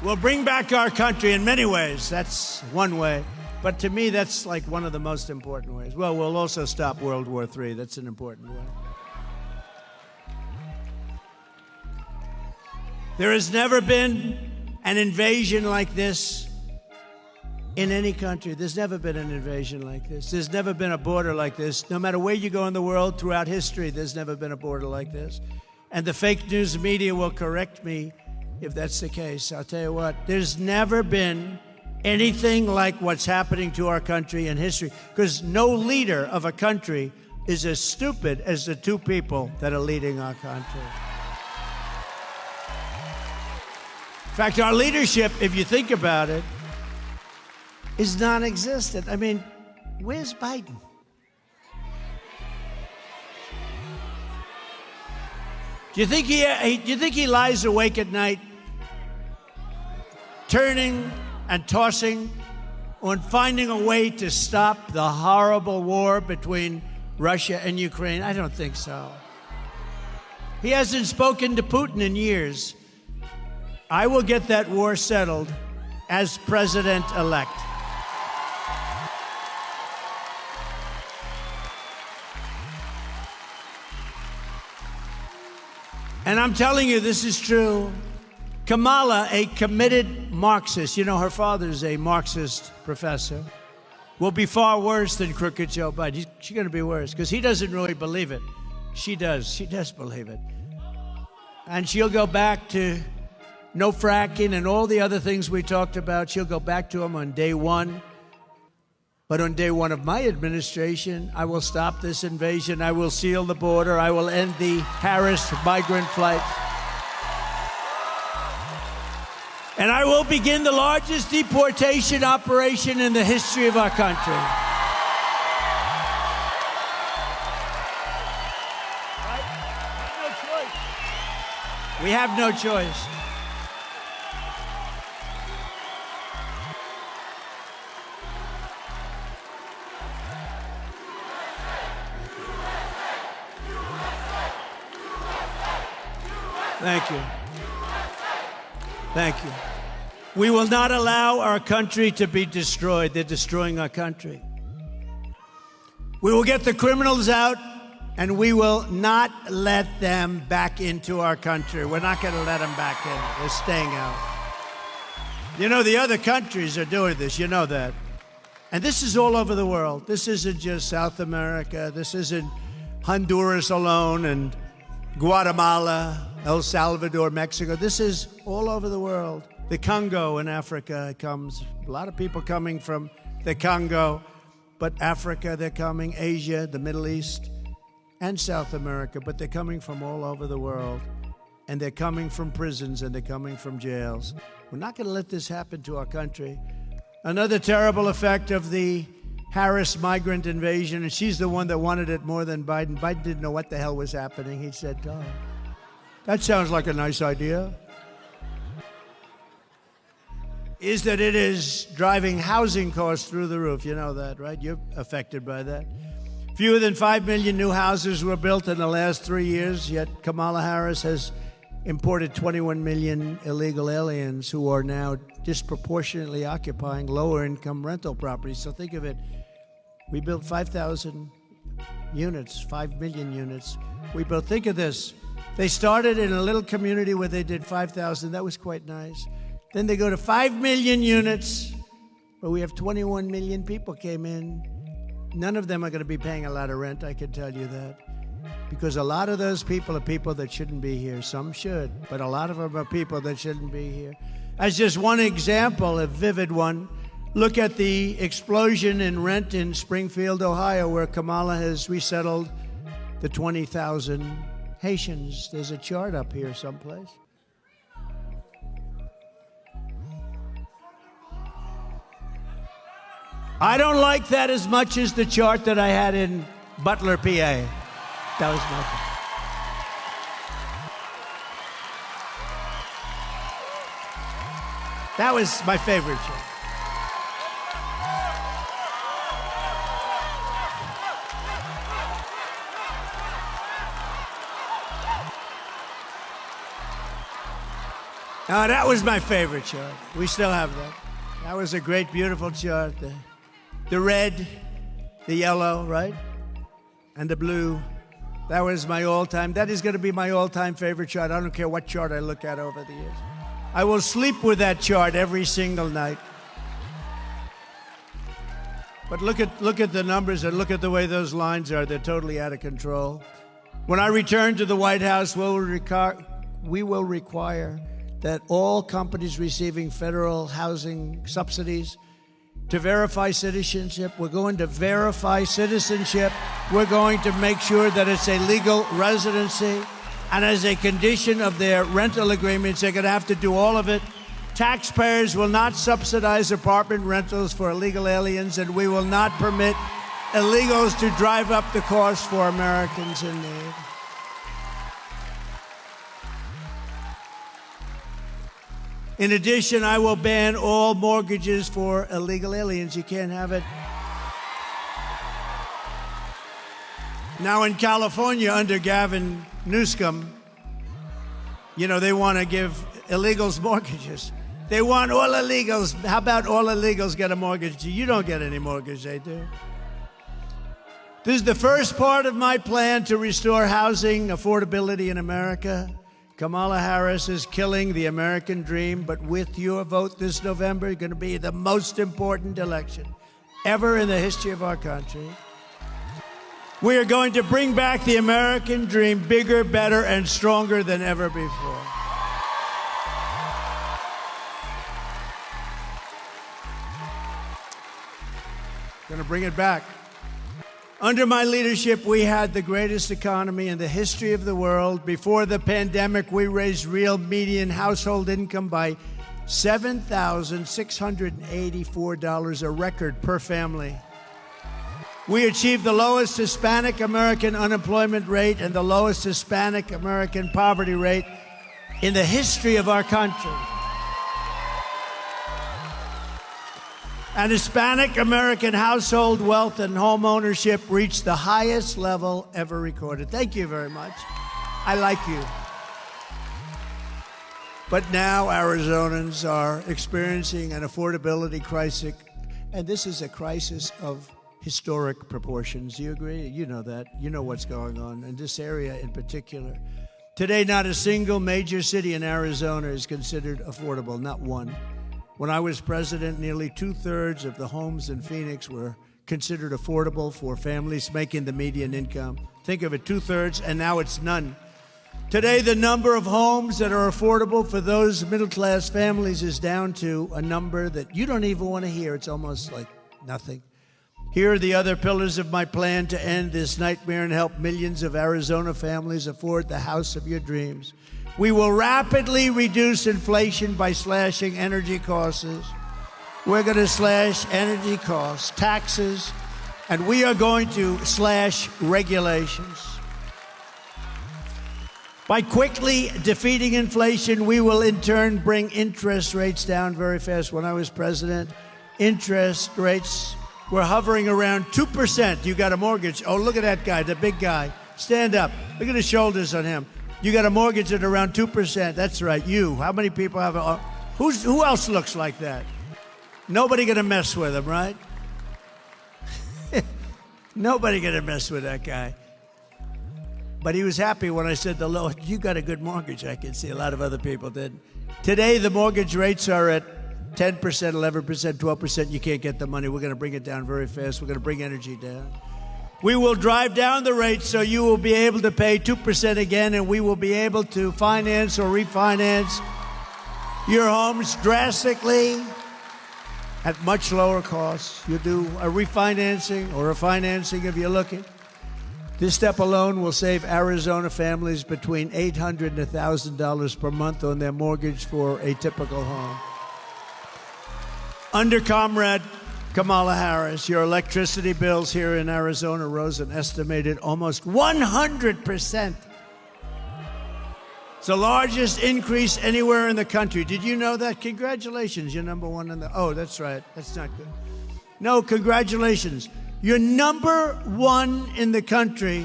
We'll bring back our country in many ways. That's one way. But to me, that's like one of the most important ways. Well, we'll also stop World War III. That's an important way. There has never been an invasion like this in any country. There's never been an invasion like this. There's never been a border like this. No matter where you go in the world throughout history, there's never been a border like this. And the fake news media will correct me if that's the case. I'll tell you what, there's never been anything like what's happening to our country in history, because no leader of a country is as stupid as the two people that are leading our country. In fact, our leadership, if you think about it, is non-existent. I mean, where's Biden? Do you think he lies awake at night, turning and tossing on finding a way to stop the horrible war between Russia and Ukraine? I don't think so. He hasn't spoken to Putin in years. I will get that war settled as president-elect. And I'm telling you, this is true. Kamala, a committed Marxist, you know, her father's a Marxist professor, will be far worse than crooked Joe Biden. She's going to be worse because he doesn't really believe it. She does. She does believe it. And she'll go back to no fracking and all the other things we talked about. She'll go back to them on day one. But on day one of my administration, I will stop this invasion. I will seal the border. I will end the Harris migrant flight. And I will begin the largest deportation operation in the history of our country. We have no choice. Thank you. Thank you. We will not allow our country to be destroyed. They're destroying our country. We will get the criminals out, and we will not let them back into our country. We're not going to let them back in. They're staying out. You know, the other countries are doing this. You know that. And this is all over the world. This isn't just South America. This isn't Honduras alone and Guatemala, El Salvador, Mexico. This is all over the world. The Congo in Africa comes. A lot of people coming from the Congo, but Africa, they're coming. Asia, the Middle East, and South America, but they're coming from all over the world. And they're coming from prisons and they're coming from jails. We're not going to let this happen to our country. Another terrible effect of the Harris migrant invasion, and she's the one that wanted it more than Biden. Biden didn't know what the hell was happening. He said, oh, that sounds like a nice idea. Is that it is driving housing costs through the roof. You know that, right? You're affected by that. Fewer than 5 million new houses were built in the last 3 years, yet Kamala Harris has imported 21 million illegal aliens who are now disproportionately occupying lower-income rental properties. So think of it. We built 5,000 units, 5 million units. We built, think of this. They started in a little community where they did 5,000. That was quite nice. Then they go to 5 million units, where we have 21 million people came in. None of them are going to be paying a lot of rent, I can tell you that. Because a lot of those people are people that shouldn't be here. Some should, but a lot of them are people that shouldn't be here. As just one example, a vivid one, look at the explosion in rent in Springfield, Ohio, where Kamala has resettled the 20,000 Haitians. There's a chart up here someplace. I don't like that as much as the chart that I had in Butler, PA. That was my favorite. That was my favorite chart. Now, that was my favorite chart. We still have that. That was a great, beautiful chart. The red, the yellow, right? And the blue. That was my all-time. That is going to be my all-time favorite chart. I don't care what chart I look at over the years. I will sleep with that chart every single night. But look at the numbers and look at the way those lines are. They're totally out of control. When I return to the White House, we will require that all companies receiving federal housing subsidies to verify citizenship. We're going to verify citizenship. We're going to make sure that it's a legal residency. And as a condition of their rental agreements, they're going to have to do all of it. Taxpayers will not subsidize apartment rentals for illegal aliens, and we will not permit illegals to drive up the cost for Americans in need. In addition, I will ban all mortgages for illegal aliens. You can't have it. Now in California, under Gavin Newsom, you know, they want to give illegals mortgages. They want all illegals. How about all illegals get a mortgage? You don't get any mortgage, they do. This is the first part of my plan to restore housing affordability in America. Kamala Harris is killing the American dream, but with your vote this November, it's going to be the most important election ever in the history of our country. We are going to bring back the American dream bigger, better, and stronger than ever before. Going to bring it back. Under my leadership, we had the greatest economy in the history of the world. Before the pandemic, we raised real median household income by $7,684, a record per family. We achieved the lowest Hispanic American unemployment rate and the lowest Hispanic American poverty rate in the history of our country. And Hispanic American household wealth and home ownership reached the highest level ever recorded. Thank you very much. I like you. But now Arizonans are experiencing an affordability crisis, and this is a crisis of historic proportions. Do you agree? You know that. You know what's going on in this area in particular. Today, not a single major city in Arizona is considered affordable, not one. When I was president, nearly 2/3 of the homes in Phoenix were considered affordable for families making the median income. Think of it, 2/3, and now it's none. Today, the number of homes that are affordable for those middle-class families is down to a number that you don't even want to hear. It's almost like nothing. Here are the other pillars of my plan to end this nightmare and help millions of Arizona families afford the house of your dreams. We will rapidly reduce inflation by slashing energy costs. We're going to slash energy costs, taxes, and we are going to slash regulations. By quickly defeating inflation, we will in turn bring interest rates down very fast. When I was president, interest rates were hovering around 2%. You got a mortgage. Oh, look at that guy, the big guy. Stand up. Look at the shoulders on him. You got a mortgage at around 2%. That's right, you. How many people have a... Who else looks like that? Nobody gonna mess with him, right? Nobody gonna mess with that guy. But he was happy when I said, Lord, you got a good mortgage. I can see a lot of other people did. Today, the mortgage rates are at 10%, 11%, 12%. You can't get the money. We're gonna bring it down very fast. We're gonna bring energy down. We will drive down the rates so you will be able to pay 2% again, and we will be able to finance or refinance your homes drastically at much lower costs. You do a refinancing or a financing if you're looking. This step alone will save Arizona families between $800 and $1,000 per month on their mortgage for a typical home. Under Comrade Kamala Harris, your electricity bills here in Arizona rose an estimated almost 100%. It's the largest increase anywhere in the country. Did you know that? Congratulations, you're number one in the... Oh, that's right. That's not good. No, congratulations. You're number one in the country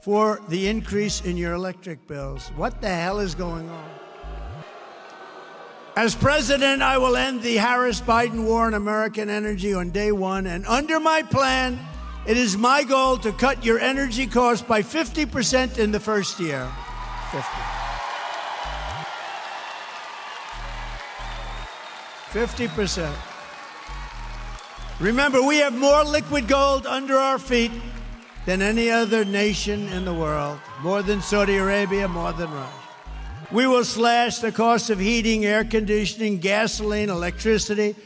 for the increase in your electric bills. What the hell is going on? As president, I will end the Harris-Biden war on American energy on day one, and under my plan, it is my goal to cut your energy costs by 50% in the first year. 50%. Remember, we have more liquid gold under our feet than any other nation in the world, more than Saudi Arabia, more than Russia. We will slash the cost of heating, air conditioning, gasoline, electricity,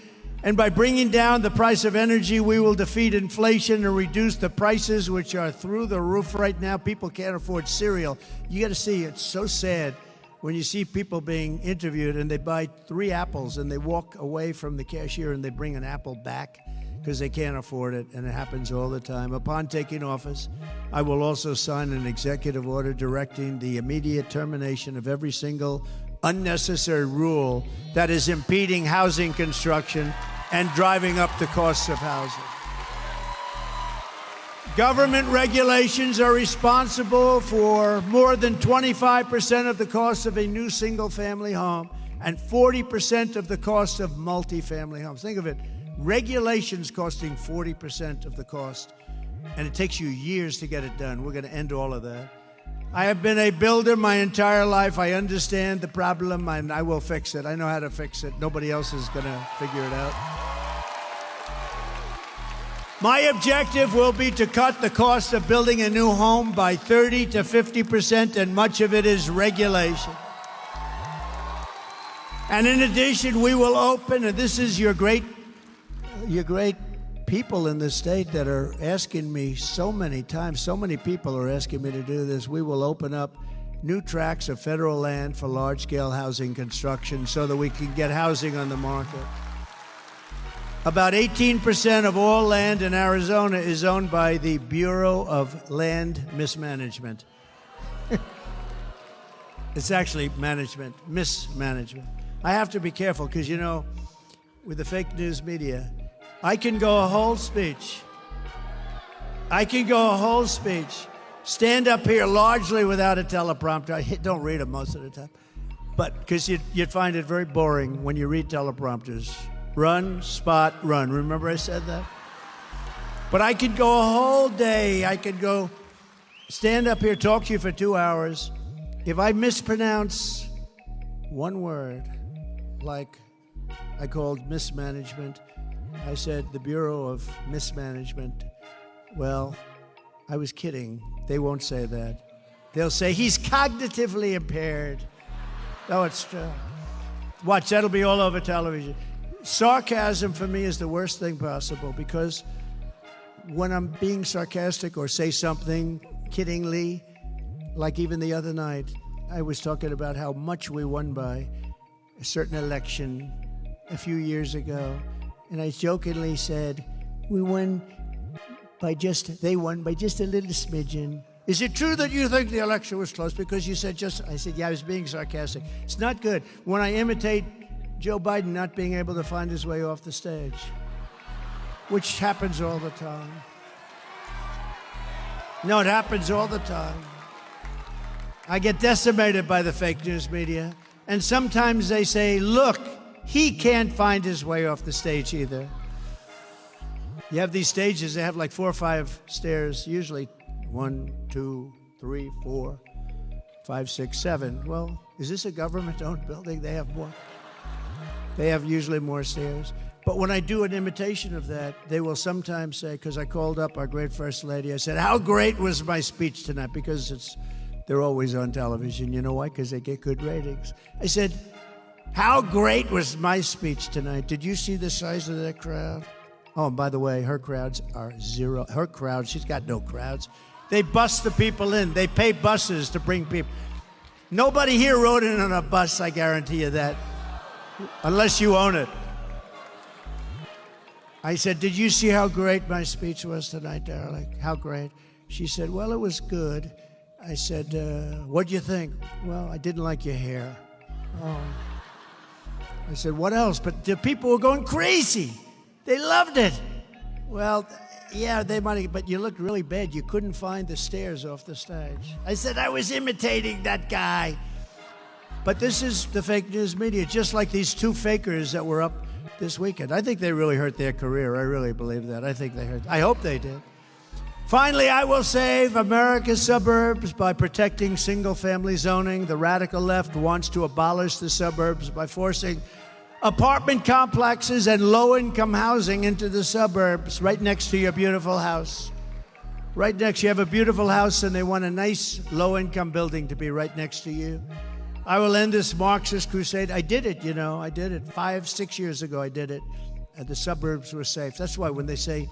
and by bringing down the price of energy, we will defeat inflation and reduce the prices, which are through the roof right now. People can't afford cereal. You got to see, it's so sad when you see people being interviewed and they buy 3 apples and they walk away from the cashier and they bring an apple back because they can't afford it, and it happens all the time. Upon taking office, I will also sign an executive order directing the immediate termination of every single unnecessary rule that is impeding housing construction and driving up the costs of housing. Government regulations are responsible for more than 25% of the cost of a new single-family home and 40% of the cost of multifamily homes. Think of it. Regulations costing 40% of the cost, and it takes you years to get it done. We're going to end all of that. I have been a builder my entire life. I understand the problem, and I will fix it. I know how to fix it. Nobody else is going to figure it out. My objective will be to cut the cost of building a new home by 30 to 50%, and much of it is regulation. And in addition, we will open, and this is your great people in the state that are asking me so many times, so many people are asking me to do this. We will open up new tracts of federal land for large-scale housing construction so that we can get housing on the market. About 18% of all land in Arizona is owned by the Bureau of Land Mismanagement. It's actually mismanagement. I have to be careful because, you know, with the fake news media, I can go a whole speech, stand up here largely without a teleprompter. I don't read them most of the time, but because you'd find it very boring when you read teleprompters. Run, spot, run. Remember I said that? But I could go a whole day. I could go stand up here, talk to you for 2 hours. If I mispronounce one word, like I called mismanagement, I said the Bureau of Mismanagement. Well, I was kidding. They won't say that. They'll say he's cognitively impaired. No, it's true. Watch, that'll be all over television. Sarcasm for me is the worst thing possible because when I'm being sarcastic or say something kiddingly, like even the other night, I was talking about how much we won by a certain election a few years ago. And I jokingly said, they won by just a little smidgen. Is it true that you think the election was close? Because you said just, I said, yeah, I was being sarcastic. It's not good when I imitate Joe Biden not being able to find his way off the stage, which happens all the time. No, it happens all the time. I get decimated by the fake news media, and sometimes they say, look, he can't find his way off the stage either. You have these stages, they have like 4 or 5 stairs, usually 1, 2, 3, 4, 5, 6, 7. Well, is this a government-owned building? They have more. They have usually more stairs. But when I do an imitation of that, they will sometimes say, because I called up our great First Lady, I said, how great was my speech tonight? Because they're always on television. You know why? Because they get good ratings. I said, how great was my speech tonight? Did you see the size of that crowd? Oh, and by the way, her crowds are zero. Her crowd, she's got no crowds. They bus the people in. They pay buses to bring people. Nobody here rode in on a bus, I guarantee you that, unless you own it. I said, did you see how great my speech was tonight, darling? How great? She said, well, it was good. I said, what'd you think? Well, I didn't like your hair. Oh. I said, what else? But the people were going crazy. They loved it. Well, yeah, they might have, but you looked really bad. You couldn't find the stairs off the stage. I said, I was imitating that guy. But this is the fake news media, just like these 2 fakers that were up this weekend. I think they really hurt their career. I really believe that. I hope they did. Finally, I will save America's suburbs by protecting single-family zoning. The radical left wants to abolish the suburbs by forcing apartment complexes and low-income housing into the suburbs right next to your beautiful house. Right next, you have a beautiful house and they want a nice low-income building to be right next to you. I will end this Marxist crusade. I did it, you know, I did it 5, 6 years ago. I did it, and the suburbs were safe. That's why when they say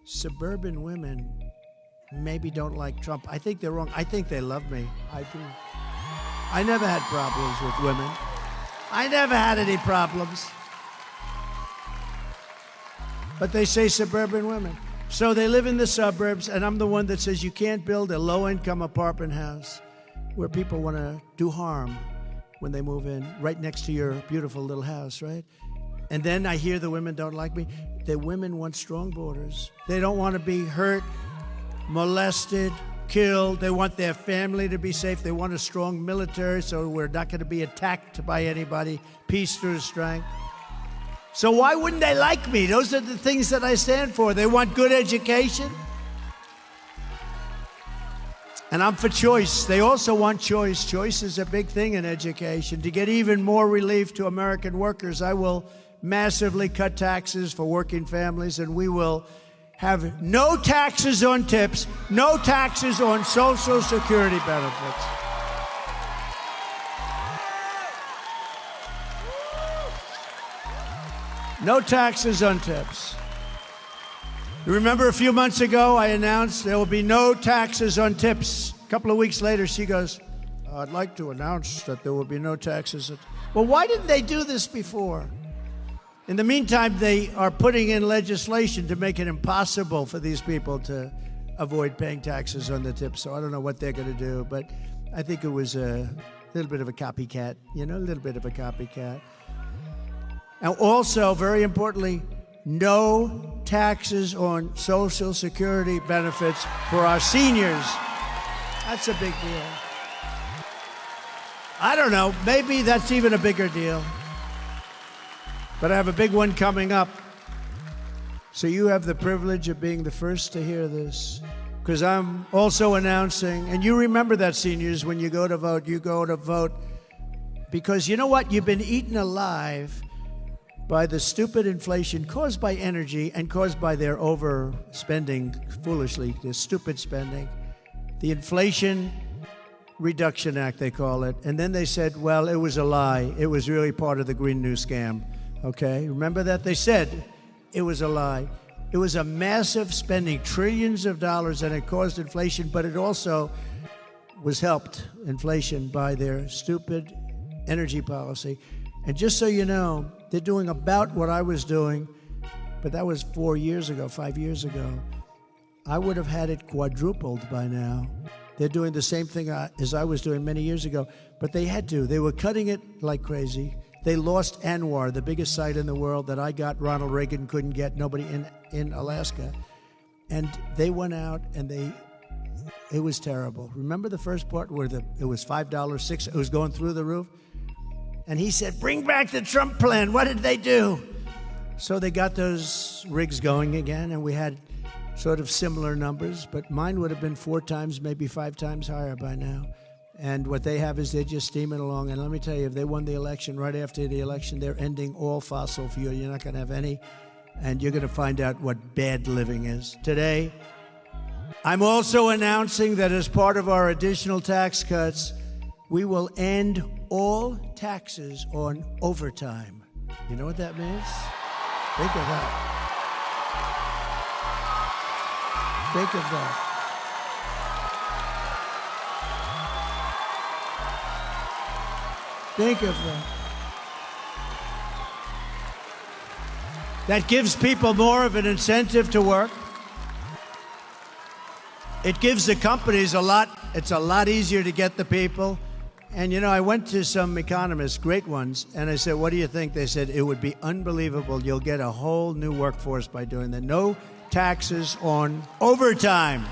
suburban women maybe don't like Trump, I think they're wrong. I think they love me. I do. I never had problems with women. I never had any problems. But they say suburban women. So they live in the suburbs, and I'm the one that says you can't build a low-income apartment house where people want to do harm when they move in, right next to your beautiful little house, right? And then I hear the women don't like me. The women want strong borders. They don't want to be hurt, molested, killed. They want their family to be safe. They want a strong military so we're not going to be attacked by anybody. Peace through strength. So why wouldn't they like me? Those are the things that I stand for. They want good education. And I'm for choice. They also want choice. Choice is a big thing in education. To get even more relief to American workers, I will massively cut taxes for working families, and we will have no taxes on tips, no taxes on Social Security benefits. No taxes on tips. You remember a few months ago, I announced there will be no taxes on tips. A couple of weeks later, she goes, I'd like to announce that there will be no taxes. Well, why didn't they do this before? In the meantime, they are putting in legislation to make it impossible for these people to avoid paying taxes on the tips. So I don't know what they're going to do, but I think it was a little bit of a copycat, a little bit of a copycat. And also, very importantly, no taxes on Social Security benefits for our seniors. That's a big deal. I don't know, maybe that's even a bigger deal. But I have a big one coming up. So you have the privilege of being the first to hear this, because I'm also announcing, and you remember that, seniors, when you go to vote, because you know what? You've been eaten alive by the stupid inflation caused by energy and caused by their overspending foolishly, the stupid spending. The Inflation Reduction Act, they call it. And then they said, well, it was a lie. It was really part of the Green New Scam. Okay, remember that? They said it was a lie. It was a massive spending, trillions of dollars, and it caused inflation, but it also was helped, inflation, by their stupid energy policy. And just so you know, they're doing about what I was doing, but that was 4 years ago, 5 years ago. I would have had it quadrupled by now. They're doing the same thing as I was doing many years ago, but they had to. They were cutting it like crazy. They lost Anwar, the biggest site in the world that I got, Ronald Reagan couldn't get, nobody in Alaska. And they went out and it was terrible. Remember the first part where it was $5, $6, it was going through the roof? And he said, bring back the Trump plan. What did they do? So they got those rigs going again, and we had sort of similar numbers, but mine would have been 4 times, maybe 5 times higher by now. And what they have is they're just steaming along. And let me tell you, if they won the election, right after the election, they're ending all fossil fuel. You're not going to have any, and you're going to find out what bad living is. Today, I'm also announcing that as part of our additional tax cuts, we will end all taxes on overtime. You know what that means? Think of that. Think of that. Think of that. That gives people more of an incentive to work. It gives the companies it's a lot easier to get the people. And I went to some economists, great ones, and I said, what do you think? They said, it would be unbelievable. You'll get a whole new workforce by doing that. No taxes on overtime.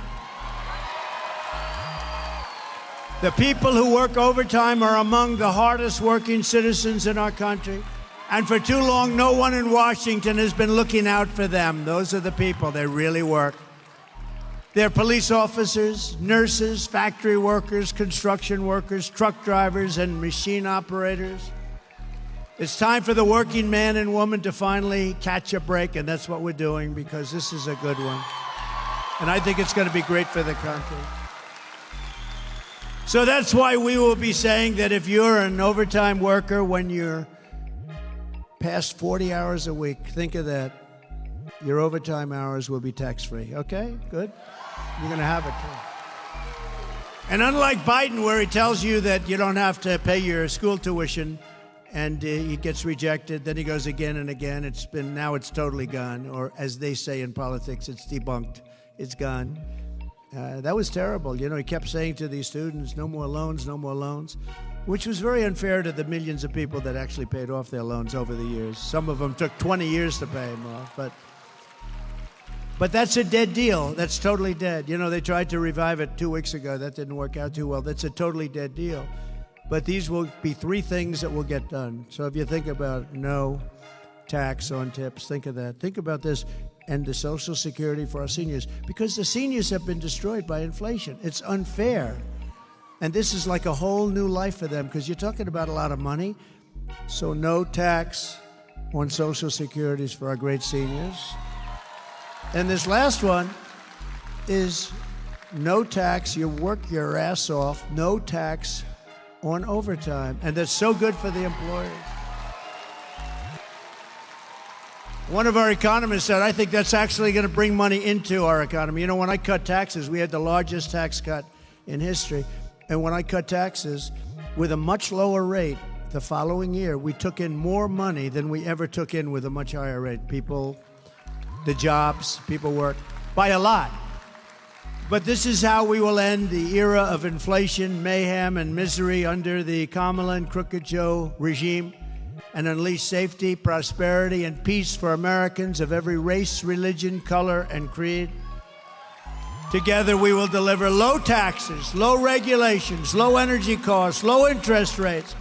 The people who work overtime are among the hardest working citizens in our country. And for too long, no one in Washington has been looking out for them. Those are the people that really work. They're police officers, nurses, factory workers, construction workers, truck drivers, and machine operators. It's time for the working man and woman to finally catch a break, and that's what we're doing, because this is a good one. And I think it's going to be great for the country. So that's why we will be saying that if you're an overtime worker, when you're past 40 hours a week, think of that. Your overtime hours will be tax-free. Okay, good. You're going to have it, too. And unlike Biden, where he tells you that you don't have to pay your school tuition, and he gets rejected, then he goes again and again. Now it's totally gone. Or as they say in politics, it's debunked. It's gone. That was terrible. He kept saying to these students, no more loans, no more loans, which was very unfair to the millions of people that actually paid off their loans over the years. Some of them took 20 years to pay them off, but that's a dead deal. That's totally dead. They tried to revive it 2 weeks ago. That didn't work out too well. That's a totally dead deal. But these will be 3 things that will get done. So if you think about no tax on tips, think of that. Think about this. and the Social Security for our seniors, because the seniors have been destroyed by inflation. It's unfair. And this is like a whole new life for them, because you're talking about a lot of money. So no tax on Social Securities for our great seniors. And this last one is no tax. You work your ass off, no tax on overtime. And that's so good for the employers. One of our economists said, I think that's actually going to bring money into our economy. You know, when I cut taxes, we had the largest tax cut in history. And when I cut taxes with a much lower rate the following year, we took in more money than we ever took in with a much higher rate. People, the jobs, people work by a lot. But this is how we will end the era of inflation, mayhem, and misery under the Kamala and Crooked Joe regime, and unleash safety, prosperity, and peace for Americans of every race, religion, color, and creed. Together we will deliver low taxes, low regulations, low energy costs, low interest rates,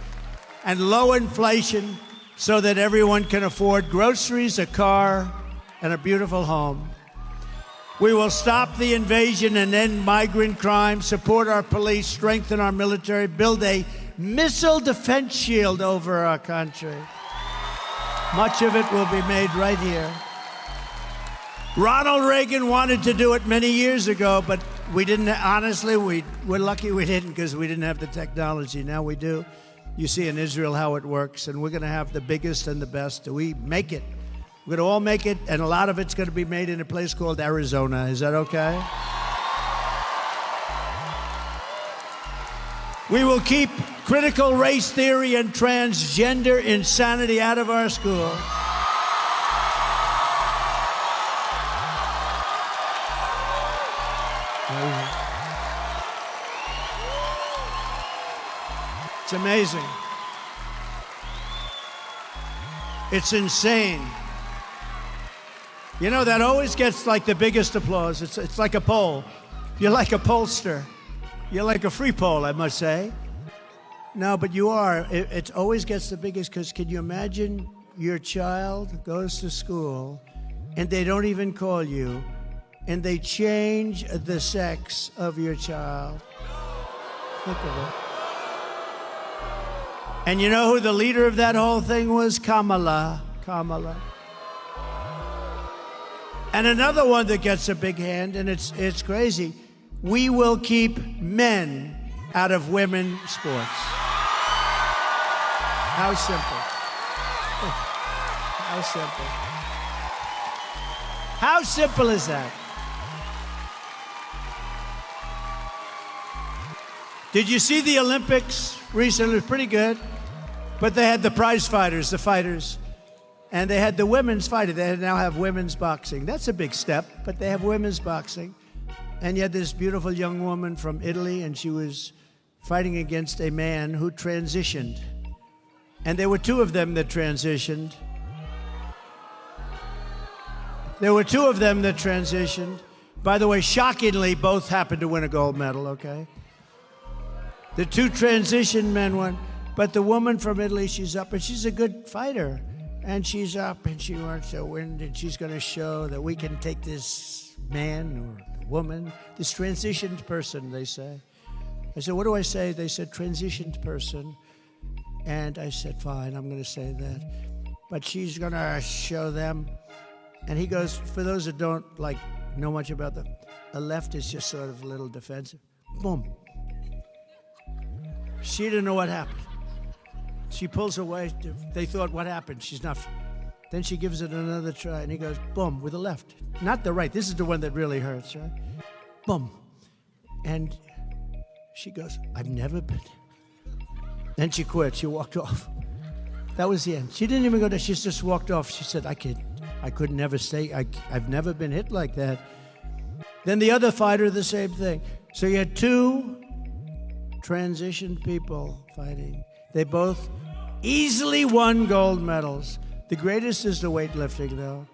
and low inflation so that everyone can afford groceries, a car, and a beautiful home. We will stop the invasion and end migrant crime, support our police, strengthen our military, build a missile defense shield over our country. Much of it will be made right here. Ronald Reagan wanted to do it many years ago, but we didn't. Honestly, we're lucky we didn't, because we didn't have the technology. Now we do. You see in Israel how it works, and we're going to have the biggest and the best. We make it. We're going to all make it, and a lot of it's going to be made in a place called Arizona. Is that okay? We will keep critical race theory and transgender insanity out of our schools. It's amazing. It's insane. You know, that always gets like the biggest applause. It's like a poll. You're like a pollster. You're like a free poll, I must say. No, but you are. It always gets the biggest, because can you imagine your child goes to school and they don't even call you, and they change the sex of your child? Think of it. And you know who the leader of that whole thing was? Kamala. Kamala. And another one that gets a big hand, and it's crazy. We will keep men out of women's sports. How simple. How simple. How simple is that? Did you see the Olympics recently? It was pretty good. But they had the prize fighters, the fighters. And they had the women's fighting. They now have women's boxing. That's a big step, but they have women's boxing. And you had this beautiful young woman from Italy, and she was fighting against a man who transitioned. And there were two of them that transitioned. There were two of them that transitioned. By the way, shockingly, both happened to win a gold medal, okay? The two transition men won. But the woman from Italy, she's up, and she's a good fighter. And she's up, and she wants to win, and she's going to show that we can take this man or woman, this transitioned person, they say. I said, what do I say? They said, transitioned person. And I said, fine, I'm going to say that. But she's going to show them. And he goes, for those that don't know much about them, a left is just sort of a little defensive. Boom. She didn't know what happened. She pulls away. They thought, what happened? She's not. Then she gives it another try, and he goes, boom, with the left. Not the right. This is the one that really hurts, right? Boom. And she goes, I've never been. Then she quit. She walked off. That was the end. She didn't even go there. She just walked off. She said, I could never stay. I've never been hit like that. Then the other fighter, the same thing. So you had two transitioned people fighting. They both easily won gold medals. The greatest is the weightlifting, though.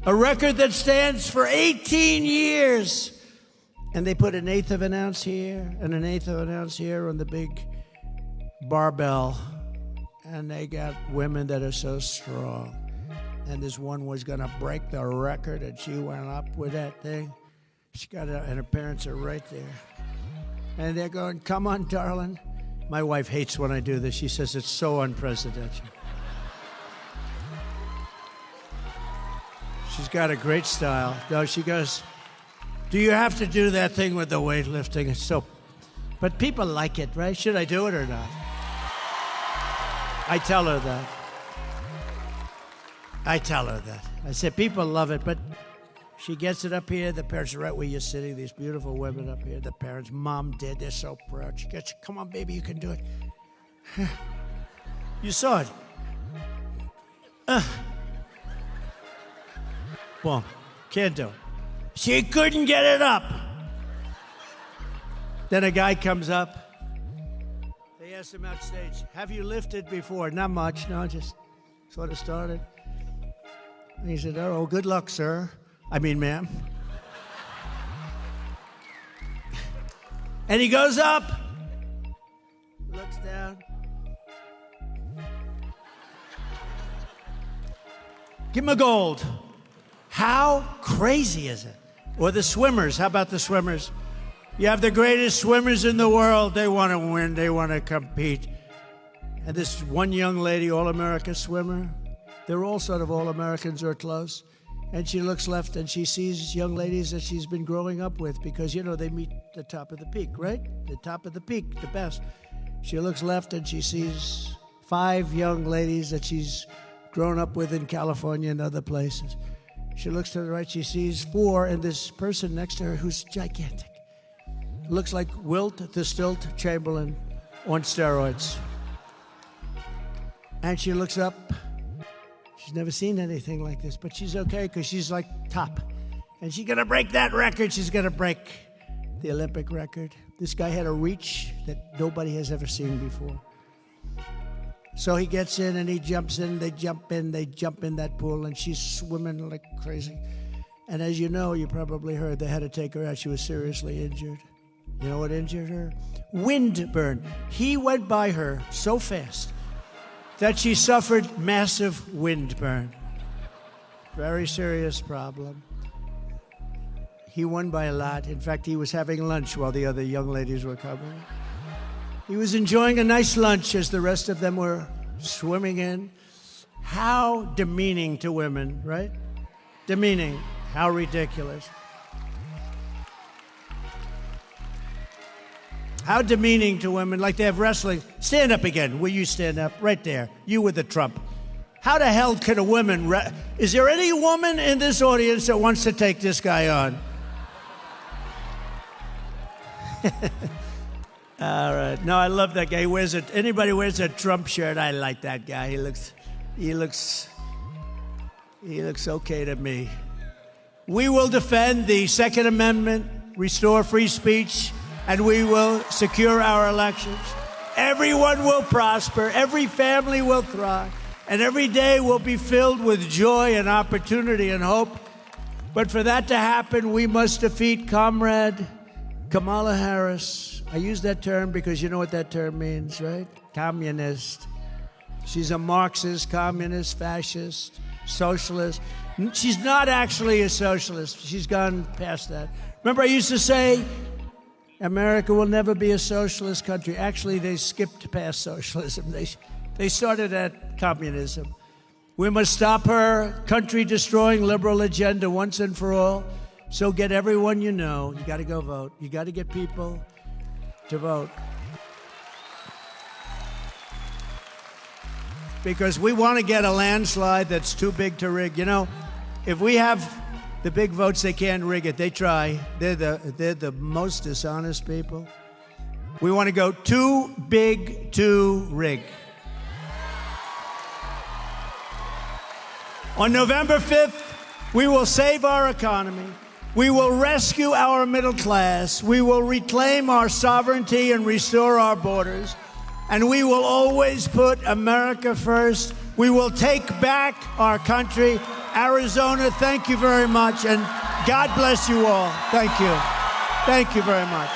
A record that stands for 18 years. And they put an eighth of an ounce here and an eighth of an ounce here on the big barbell. And they got women that are so strong. and this one was going to break the record, and she went up with that thing. She got it, and her parents are right there. And they're going, come on, darling. My wife hates when I do this. She says it's so unprecedented. She's got a great style. No, she goes, do you have to do that thing with the weightlifting? It's so... But people like it, right? Should I do it or not? I tell her that. I said, people love it, but she gets it up here. The parents are right where you're sitting. These beautiful women up here. The parents, mom, dad, they're so proud. She gets, come on, baby, you can do it. You saw it. Boom. Can't do it. She couldn't get it up. Then a guy comes up. They asked him outstage, have you lifted before? Not much. No, just sort of started. And he said, oh, good luck, sir. I mean, ma'am. And he goes up, looks down. Give him a gold. How crazy is it? Or the swimmers. How about the swimmers? You have the greatest swimmers in the world. They want to win. They want to compete. And this one young lady, All-America swimmer, they're all sort of All-Americans or close. And she looks left and she sees young ladies that she's been growing up with because, you know, they meet the top of the peak, right? The top of the peak, the best. She looks left and she sees 5 young ladies that she's grown up with in California and other places. She looks to the right, she sees 4, and this person next to her who's gigantic. Looks like Wilt the Stilt Chamberlain on steroids. And she looks up. She's never seen anything like this, but she's okay because she's like top. And she's going to break that record. She's going to break the Olympic record. This guy had a reach that nobody has ever seen before. So he gets in and he jumps in, they jump in that pool, and she's swimming like crazy. And as you know, you probably heard, they had to take her out. She was seriously injured. You know what injured her? Wind burn. He went by her so fast that she suffered massive wind burn. Very serious problem. He won by a lot. In fact, he was having lunch while the other young ladies were coming. He was enjoying a nice lunch as the rest of them were swimming in. How demeaning to women, right? Demeaning. How ridiculous. How demeaning to women, like they have wrestling. Stand up again. Will you stand up? Right there. You with the Trump. How the hell can a woman... Is there any woman in this audience that wants to take this guy on? All right. No, I love that guy. He wears it. Anybody wears a Trump shirt, I like that guy. He looks okay to me. We will defend the Second Amendment, restore free speech, and we will secure our elections. Everyone will prosper. Every family will thrive. And every day will be filled with joy and opportunity and hope. But for that to happen, we must defeat Comrade Kamala Harris. I use that term because you know what that term means, right? Communist. She's a Marxist, communist, fascist, socialist. She's not actually a socialist. She's gone past that. Remember I used to say, America will never be a socialist country. Actually, they skipped past socialism. They started at communism. We must stop her country-destroying liberal agenda once and for all. So get everyone you know. You got to go vote. You got to get people to vote. Because we want to get a landslide that's too big to rig. You know, if we have the big votes, they can't rig it. They try. They're the most dishonest people. We want to go too big to rig. On November 5th, we will save our economy. We will rescue our middle class. We will reclaim our sovereignty and restore our borders. And we will always put America first. We will take back our country. Arizona, thank you very much. And God bless you all. Thank you. Thank you very much.